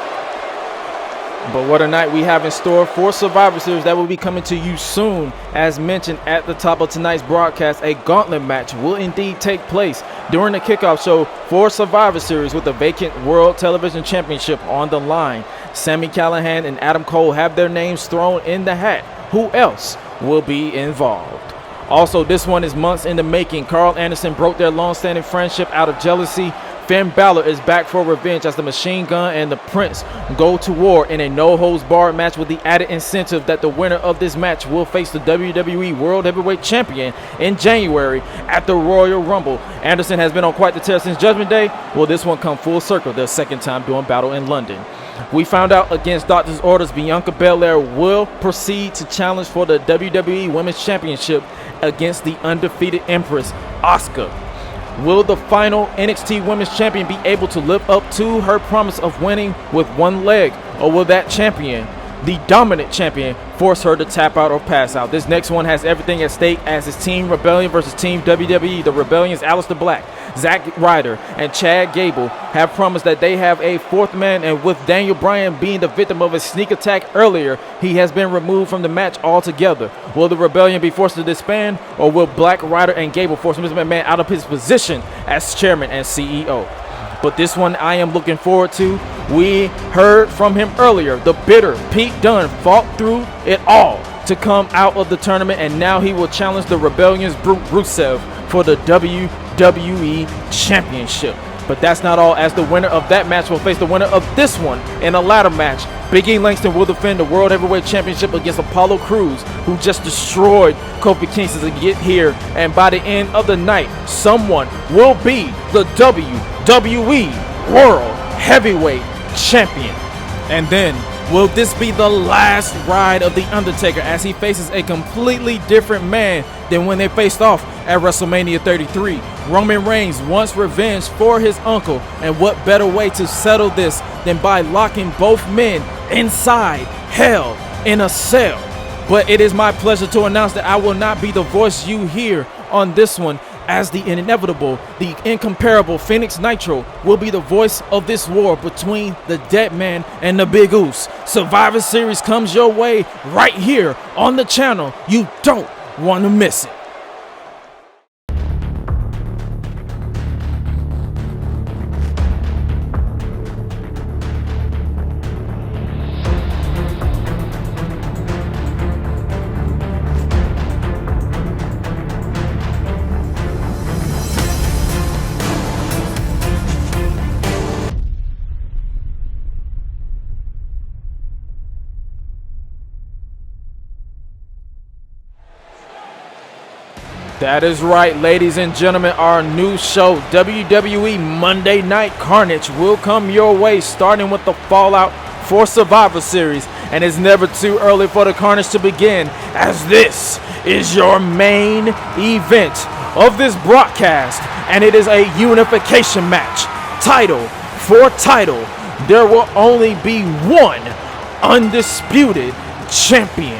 But what a night we have in store for Survivor Series that will be coming to you soon. As mentioned at the top of tonight's broadcast, a gauntlet match will indeed take place during the kickoff show for Survivor Series with the vacant World Television Championship on the line. Sami Callihan and Adam Cole have their names thrown in the hat. Who else will be involved? Also, this one is months in the making. Carl Anderson broke their long-standing friendship out of jealousy. Finn Balor is back for revenge as the Machine Gun and the Prince go to war in a no-holds-barred match with the added incentive that the winner of this match will face the WWE World Heavyweight Champion in January at the Royal Rumble. Anderson has been on quite the tear since Judgment Day. Will this one come full circle their second time doing battle in London? We found out against Doctor's orders, Bianca Belair will proceed to challenge for the WWE Women's Championship against the undefeated Empress, Asuka. Will the final NXT Women's Champion be able to live up to her promise of winning with one leg? Or will that champion, the dominant champion, force her to tap out or pass out? This next one has everything at stake, as it's Team Rebellion versus Team WWE. The Rebellion's Aleister Black, Zack Ryder, and Chad Gable have promised that they have a fourth man, and with Daniel Bryan being the victim of a sneak attack earlier, he has been removed from the match altogether. Will the Rebellion be forced to disband, or will Black, Ryder, and Gable force Mr. McMahon out of his position as chairman and CEO? But this one I am looking forward to. We heard from him earlier. The bitter Pete Dunne fought through it all to come out of the tournament, and now he will challenge the Rebellion's Brute Rusev for the WWE Championship. But that's not all, as the winner of that match will face the winner of this one in a ladder match. Big E Langston will defend the World Heavyweight Championship against Apollo Crews, who just destroyed Kofi Kingston to get here. And by the end of the night, someone will be the WWE World Heavyweight Champion. And then, will this be the last ride of The Undertaker, as he faces a completely different man than when they faced off at WrestleMania 33? Roman Reigns wants revenge for his uncle, and what better way to settle this than by locking both men inside hell in a cell? But it is my pleasure to announce that I will not be the voice you hear on this one, as the inevitable, the incomparable Phoenix Nitro will be the voice of this war between the Dead Man and the Big Oos. Survivor Series comes your way right here on the channel. You don't want to miss it. That is right, ladies and gentlemen. Our new show, WWE Monday Night Carnage, will come your way, starting with the fallout for Survivor Series. And it's never too early for the carnage to begin, as this is your main event of this broadcast, and it is a unification match. Title for title, there will only be one undisputed champion.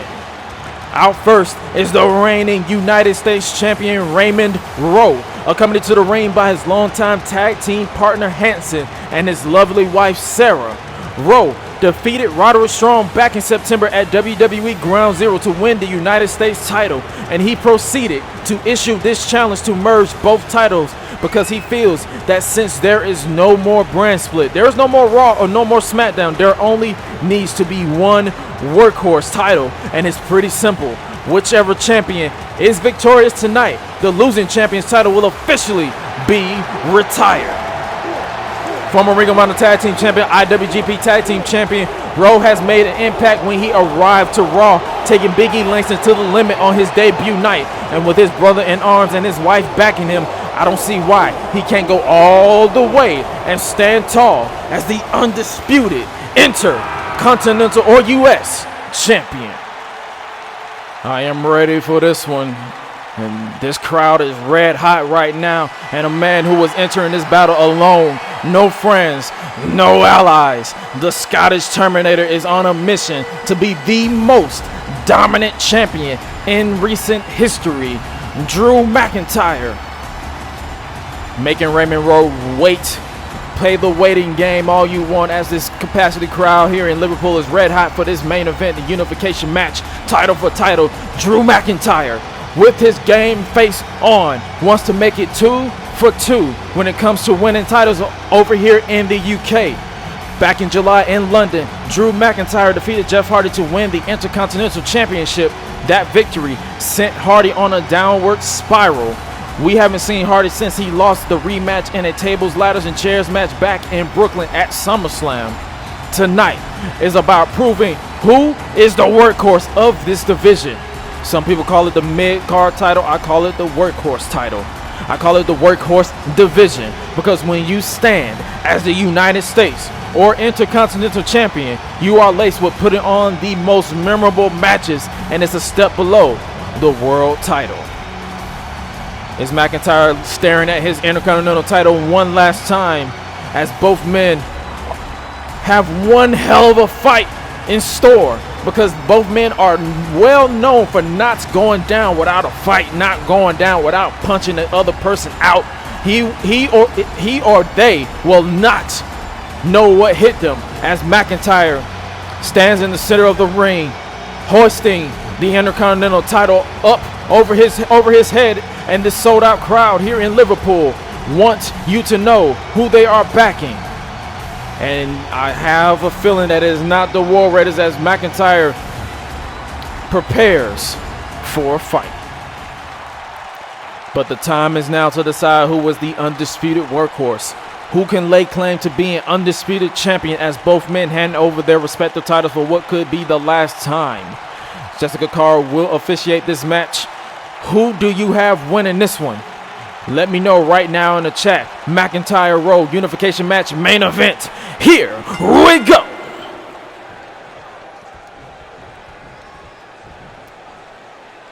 Out first is the reigning United States Champion Raymond Rowe, accompanied to the ring by his longtime tag team partner Hanson and his lovely wife Sarah. Rowe defeated Roderick Strong back in September at WWE Ground Zero to win the United States title, and he proceeded to issue this challenge to merge both titles, because he feels that since there is no more brand split, there is no more Raw or no more SmackDown, there only needs to be one workhorse title, and it's pretty simple. Whichever champion is victorious tonight, the losing champion's title will officially be retired. Former Ring of Honor Tag Team Champion, IWGP Tag Team Champion, Rowe has made an impact when he arrived to Raw, taking Big E Langston to the limit on his debut night. And with his brother in arms and his wife backing him, I don't see why he can't go all the way and stand tall as the undisputed Intercontinental or US Champion. I am ready for this one. And this crowd is red hot right now, and a man who was entering this battle alone, no friends, no allies. The Scottish Terminator is on a mission to be the most dominant champion in recent history, Drew McIntyre. Making Raymond Rowe wait. Play the waiting game all you want, as this capacity crowd here in Liverpool is red hot for this main event, the unification match, title for title. Drew McIntyre, with his game face on, wants to make it 2 for 2 when it comes to winning titles over here in the UK. Back in July in London, Drew McIntyre defeated Jeff Hardy to win the Intercontinental Championship. That victory sent Hardy on a downward spiral. We haven't seen Hardy since he lost the rematch in a tables, ladders, and chairs match back in Brooklyn at SummerSlam. Tonight is about proving who is the workhorse of this division. Some people call it the mid-card title. I call it the workhorse title. I call it the workhorse division, because when you stand as the United States or Intercontinental Champion, you are laced with putting on the most memorable matches, and it's a step below the world title. Is McIntyre staring at his Intercontinental title one last time as both men have one hell of a fight in store, because both men are well known for not going down without a fight, not going down without punching the other person out. He or they will not know what hit them, as McIntyre stands in the center of the ring, hoisting the Intercontinental title up over his head, and this sold out crowd here in Liverpool wants you to know who they are backing. And I have a feeling that it is not the War Raiders, as McIntyre prepares for a fight. But the time is now to decide who was the undisputed workhorse, who can lay claim to being undisputed champion, as both men hand over their respective titles for what could be the last time. Jessica Carr will officiate this match. Who do you have winning this one? Let me know right now in the chat. McIntyre Rowe Unification Match main event. Here we go.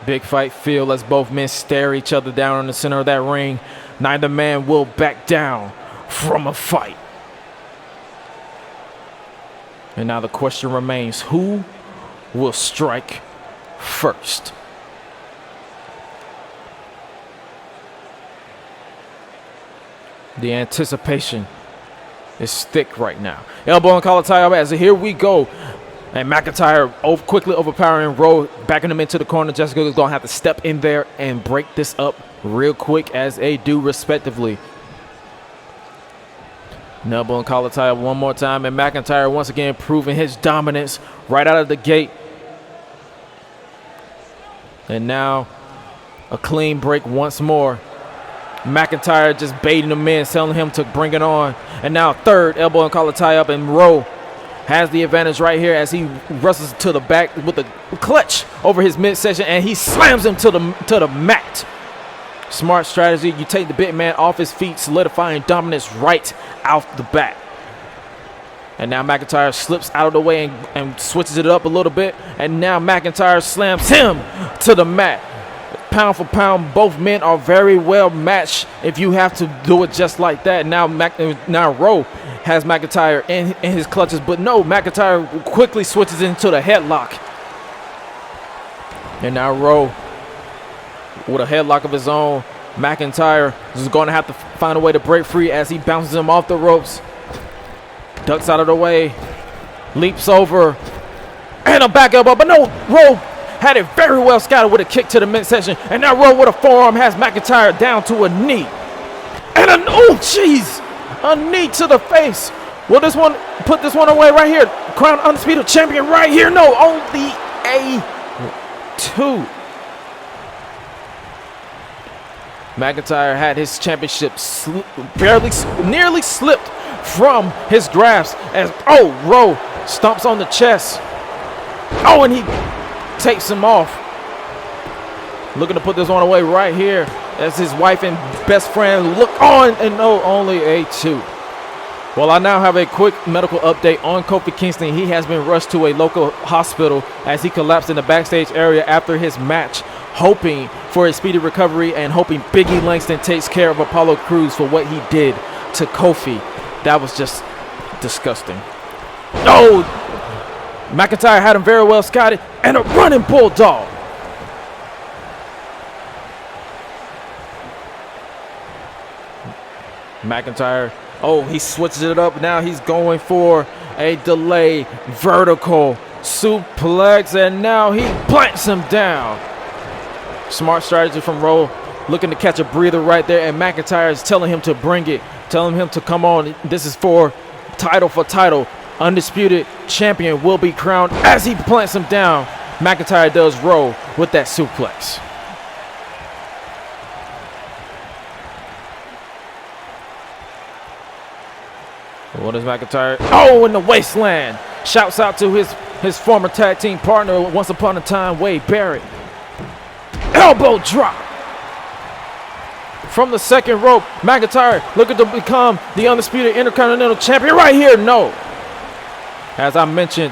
Big fight feel as both men stare each other down in the center of that ring. Neither man will back down from a fight. And now the question remains, who will strike first? The anticipation is thick right now. Elbow and collar tie up as here we go. And McIntyre quickly overpowering Rowe, backing him into the corner. Jessica is going to have to step in there and break this up real quick, as they do respectively. Elbow and collar tie up one more time, and McIntyre once again proving his dominance right out of the gate. And now a clean break once more. McIntyre just baiting him in, telling him to bring it on. And now third elbow and collar tie up, and Rowe has the advantage right here as he wrestles to the back with a clutch over his midsection, and he slams him to the mat. Smart strategy. You take the big man off his feet, solidifying dominance right out the bat. And now McIntyre slips out of the way and switches it up a little bit. And now McIntyre slams him to the mat. Pound for pound, both men are very well matched if you have to do it just like that. Now Rowe has McIntyre in his clutches, but no, McIntyre quickly switches into the headlock. And now Rowe with a headlock of his own. McIntyre is going to have to find a way to break free as he bounces him off the ropes. Ducks out of the way, leaps over, and a back elbow, but no, Rowe had it very well scouted with a kick to the midsection, and now Rowe with a forearm has McIntyre down to a knee. And a knee to the face. Will this one put this one away right here? Crown undisputed champion right here. No, only a 2. McIntyre had his championship nearly slipped from his grasp as Rowe stomps on the chest. And he takes him off. Looking to put this one away right here as his wife and best friend look on, and no, only a 2. Well, I now have a quick medical update on Kofi Kingston. He has been rushed to a local hospital as he collapsed in the backstage area after his match, hoping for a speedy recovery and hoping Big E Langston takes care of Apollo Crews for what he did to Kofi. That was just disgusting. McIntyre had him very well scouted, and a running bulldog. McIntyre, he switches it up. Now he's going for a delay vertical suplex, and now he plants him down. Smart strategy from Rowe, looking to catch a breather right there, and McIntyre is telling him to bring it, telling him to come on. This is for title. Undisputed champion will be crowned as he plants him down. McIntyre does Rowe with that suplex. What is McIntyre? In the wasteland. Shouts out to his former tag team partner once upon a time, Wade Barrett. Elbow drop. From the second rope, McIntyre looking to become the undisputed Intercontinental champion right here. No. As I mentioned,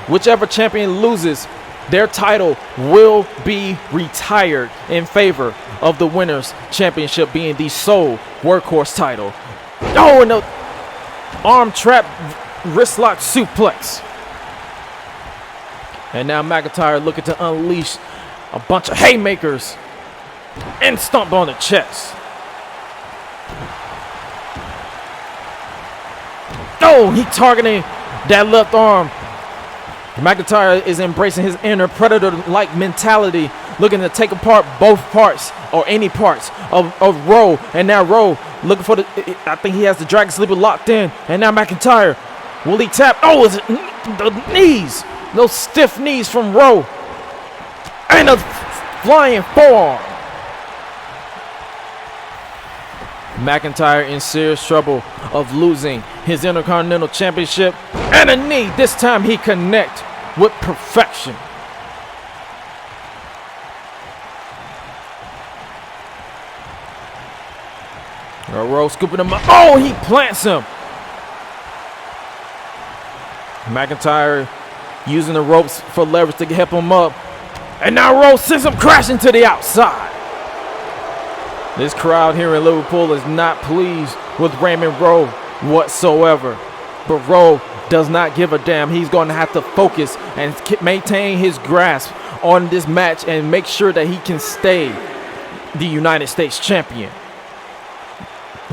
whichever champion loses their title will be retired in favor of the Winners Championship being the sole workhorse title. Oh, and the arm trap wrist lock suplex. And now McIntyre looking to unleash a bunch of haymakers and stomp on the chest. Oh, he targeting that left arm. McIntyre is embracing his inner predator-like mentality, looking to take apart both parts or any parts of Rowe. And now Rowe looking for I think he has the Dragon Sleeper locked in. And now McIntyre, will he tap? Oh, is it the knees? Those stiff knees from Rowe. And a flying forearm. McIntyre in serious trouble of losing his Intercontinental Championship. And a knee. This time he connect with perfection. Rowe scooping him up. Oh, he plants him. McIntyre using the ropes for leverage to help him up. And now Rowe sends him crashing to the outside. This crowd here in Liverpool is not pleased with Raymond Rowe whatsoever. But Rowe does not give a damn. He's going to have to focus and maintain his grasp on this match and make sure that he can stay the United States champion.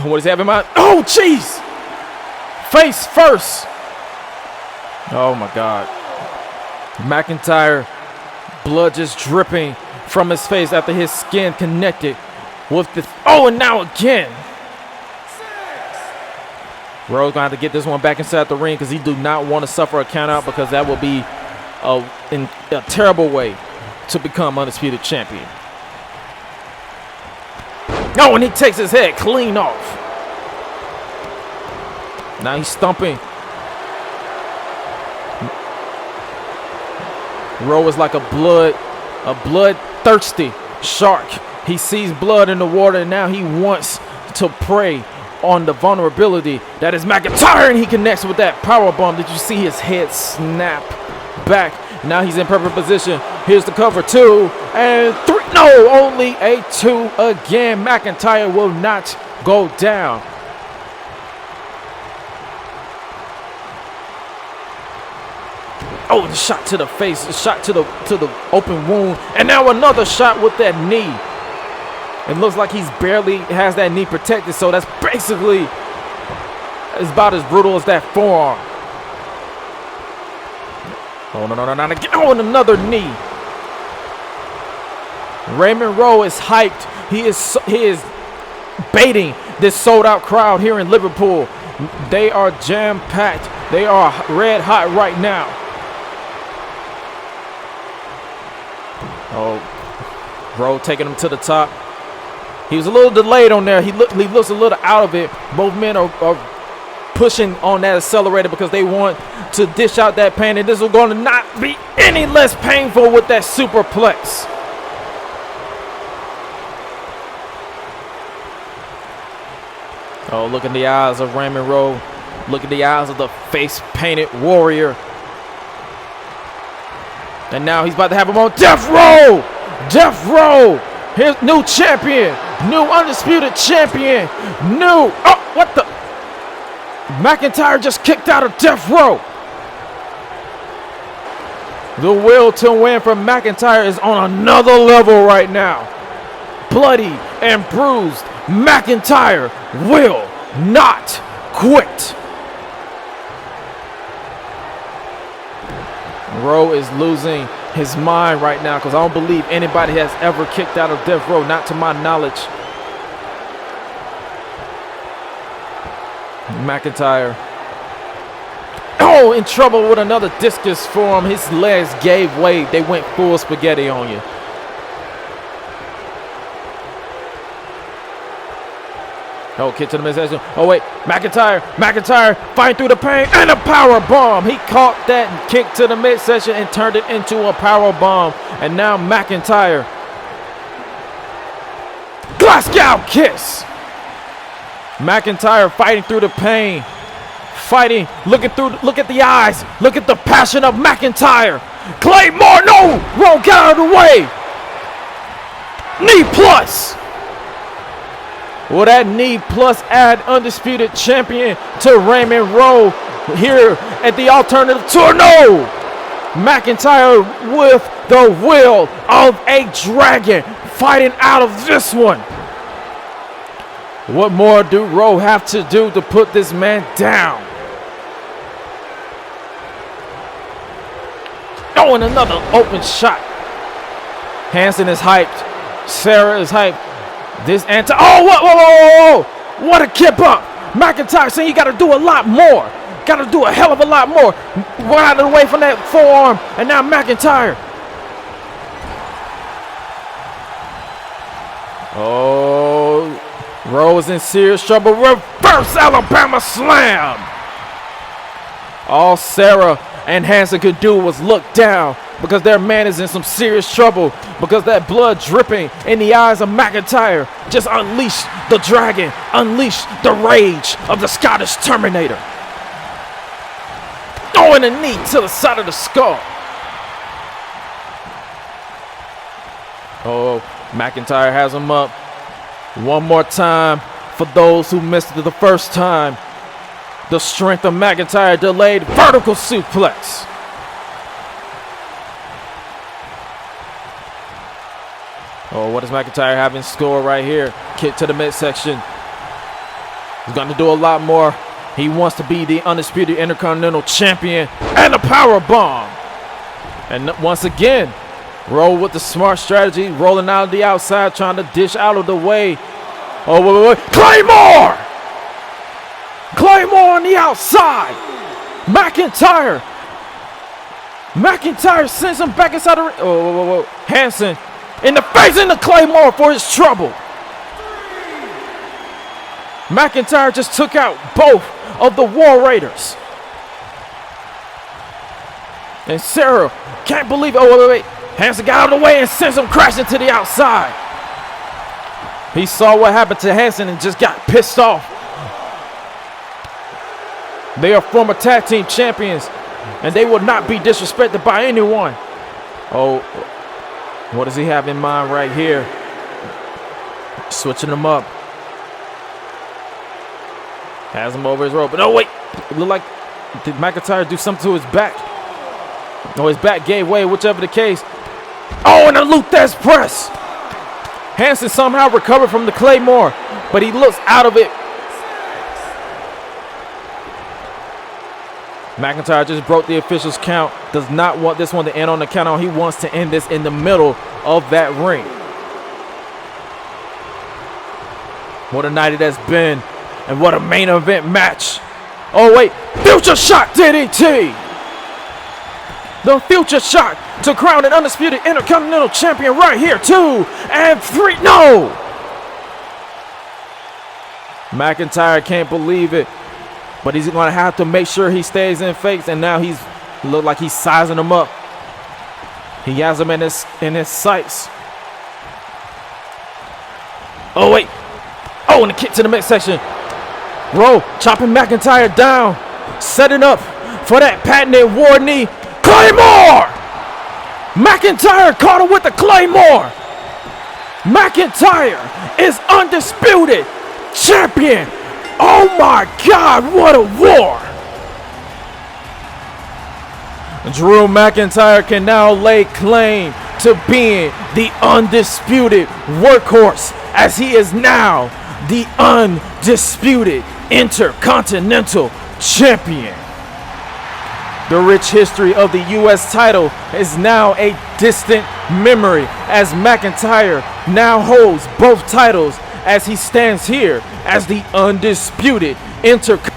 What does he have in mind? Oh, jeez! Face first. Oh, my God. McIntyre, blood just dripping from his face after his skin connected with the... Oh, and now again. Rowe's going to have to get this one back inside the ring because he do not want to suffer a count out, because that will be a terrible way to become undisputed champion. Oh, and he takes his head clean off. Now he's stumping. Rowe is like a bloodthirsty shark. He sees blood in the water, and now he wants to prey on the vulnerability that is McIntyre, and he connects with that powerbomb. Did you see his head snap back? Now he's in perfect position. Here's the cover, 2 and 3. No, only a 2 again. McIntyre will not go down. Oh, the shot to the face, the shot to the open wound, and now another shot with that knee. It looks like he's barely has that knee protected, so that's basically about as brutal as that forearm. Oh, no, again. Oh, and another knee. Raymond Rowe is hyped. He is baiting this sold-out crowd here in Liverpool. They are jam-packed. They are red hot right now. Oh, Rowe taking him to the top. He was a little delayed on there. He looks a little out of it. Both men are pushing on that accelerator because they want to dish out that pain, and this is going to not be any less painful with that superplex. Oh, look in the eyes of Raymond Rowe. Look at the eyes of the face-painted warrior. And now he's about to have him on Death Row. Death Row. Here's new champion. New undisputed champion. New. Oh, what the? McIntyre just kicked out of Death Row. The will to win for McIntyre is on another level right now. Bloody and bruised, McIntyre will not quit. Rowe is losing his mind right now because I don't believe anybody has ever kicked out of Death Row, not to my knowledge. McIntyre. Oh, in trouble with another discus form. His legs gave way. They went full spaghetti on you. Oh, kick to the midsection. Oh, wait. McIntyre fighting through the pain, and a power bomb. He caught that kick to the midsection and turned it into a power bomb. And now McIntyre. Glasgow kiss. McIntyre fighting through the pain, fighting, look at the eyes, look at the passion of McIntyre. Claymore, no! Rowe, get out of the way! Knee plus! Will that knee plus add undisputed champion to Raymond Rowe here at the alternative tour? No! McIntyre with the will of a dragon fighting out of this one. What more do Rowe have to do to put this man down? Oh, and another open shot. Hanson is hyped. Sarah is hyped. This anti. Oh, whoa. What a kip up. McIntyre saying you got to do a lot more. Got to do a hell of a lot more. Run out of the way from that forearm. And now McIntyre. Oh, Rowe is in serious trouble. Reverse Alabama slam. All Sarah and Hanson could do was look down because their man is in some serious trouble because that blood dripping in the eyes of McIntyre just unleashed the dragon, unleashed the rage of the Scottish Terminator. Throwing a knee to the side of the skull. Oh, McIntyre has him up. One more time for those who missed it the first time. The strength of McIntyre delayed vertical suplex. Oh, what does McIntyre have in store right here? Kick to the midsection. He's going to do a lot more. He wants to be the undisputed Intercontinental Champion and a power bomb. And once again, Rowe with the smart strategy, rolling out of the outside, trying to dish out of the way. Oh, wait. Claymore! Claymore on the outside. McIntyre sends him back inside the ring. Oh, Hanson in the face in the Claymore for his trouble. McIntyre just took out both of the War Raiders. And Sarah can't believe it. Oh, wait. Hanson got out of the way and sends him crashing to the outside. He saw what happened to Hanson and just got pissed off. They are former tag team champions, and they will not be disrespected by anyone. Oh, what does he have in mind right here? Switching him up. Has him over his rope. But oh, wait. It looked like, did McIntyre do something to his back? No, his back gave way, whichever the case. Oh, and a Luthez press. Hanson somehow recovered from the Claymore, but he looks out of it. McIntyre just broke the official's count. Does not want this one to end on the count out. He wants to end this in the middle of that ring. What a night it has been, and what a main event match. Oh, wait. Future shot DDT. The future shot to crown an undisputed Intercontinental Champion right here. 2 and 3. No! McIntyre can't believe it. But he's going to have to make sure he stays in face. And now he's look like he's sizing him up. He has him in his sights. Oh, wait. Oh, and a kick to the midsection. Rowe chopping McIntyre down. Setting up for that patented war knee. Claymore! McIntyre caught him with the Claymore. McIntyre is undisputed champion. Oh my God, what a war! Drew McIntyre can now lay claim to being the undisputed workhorse, as he is now the undisputed Intercontinental Champion. The rich history of the U.S. title is now a distant memory, as McIntyre now holds both titles as he stands here as the undisputed Intercontinental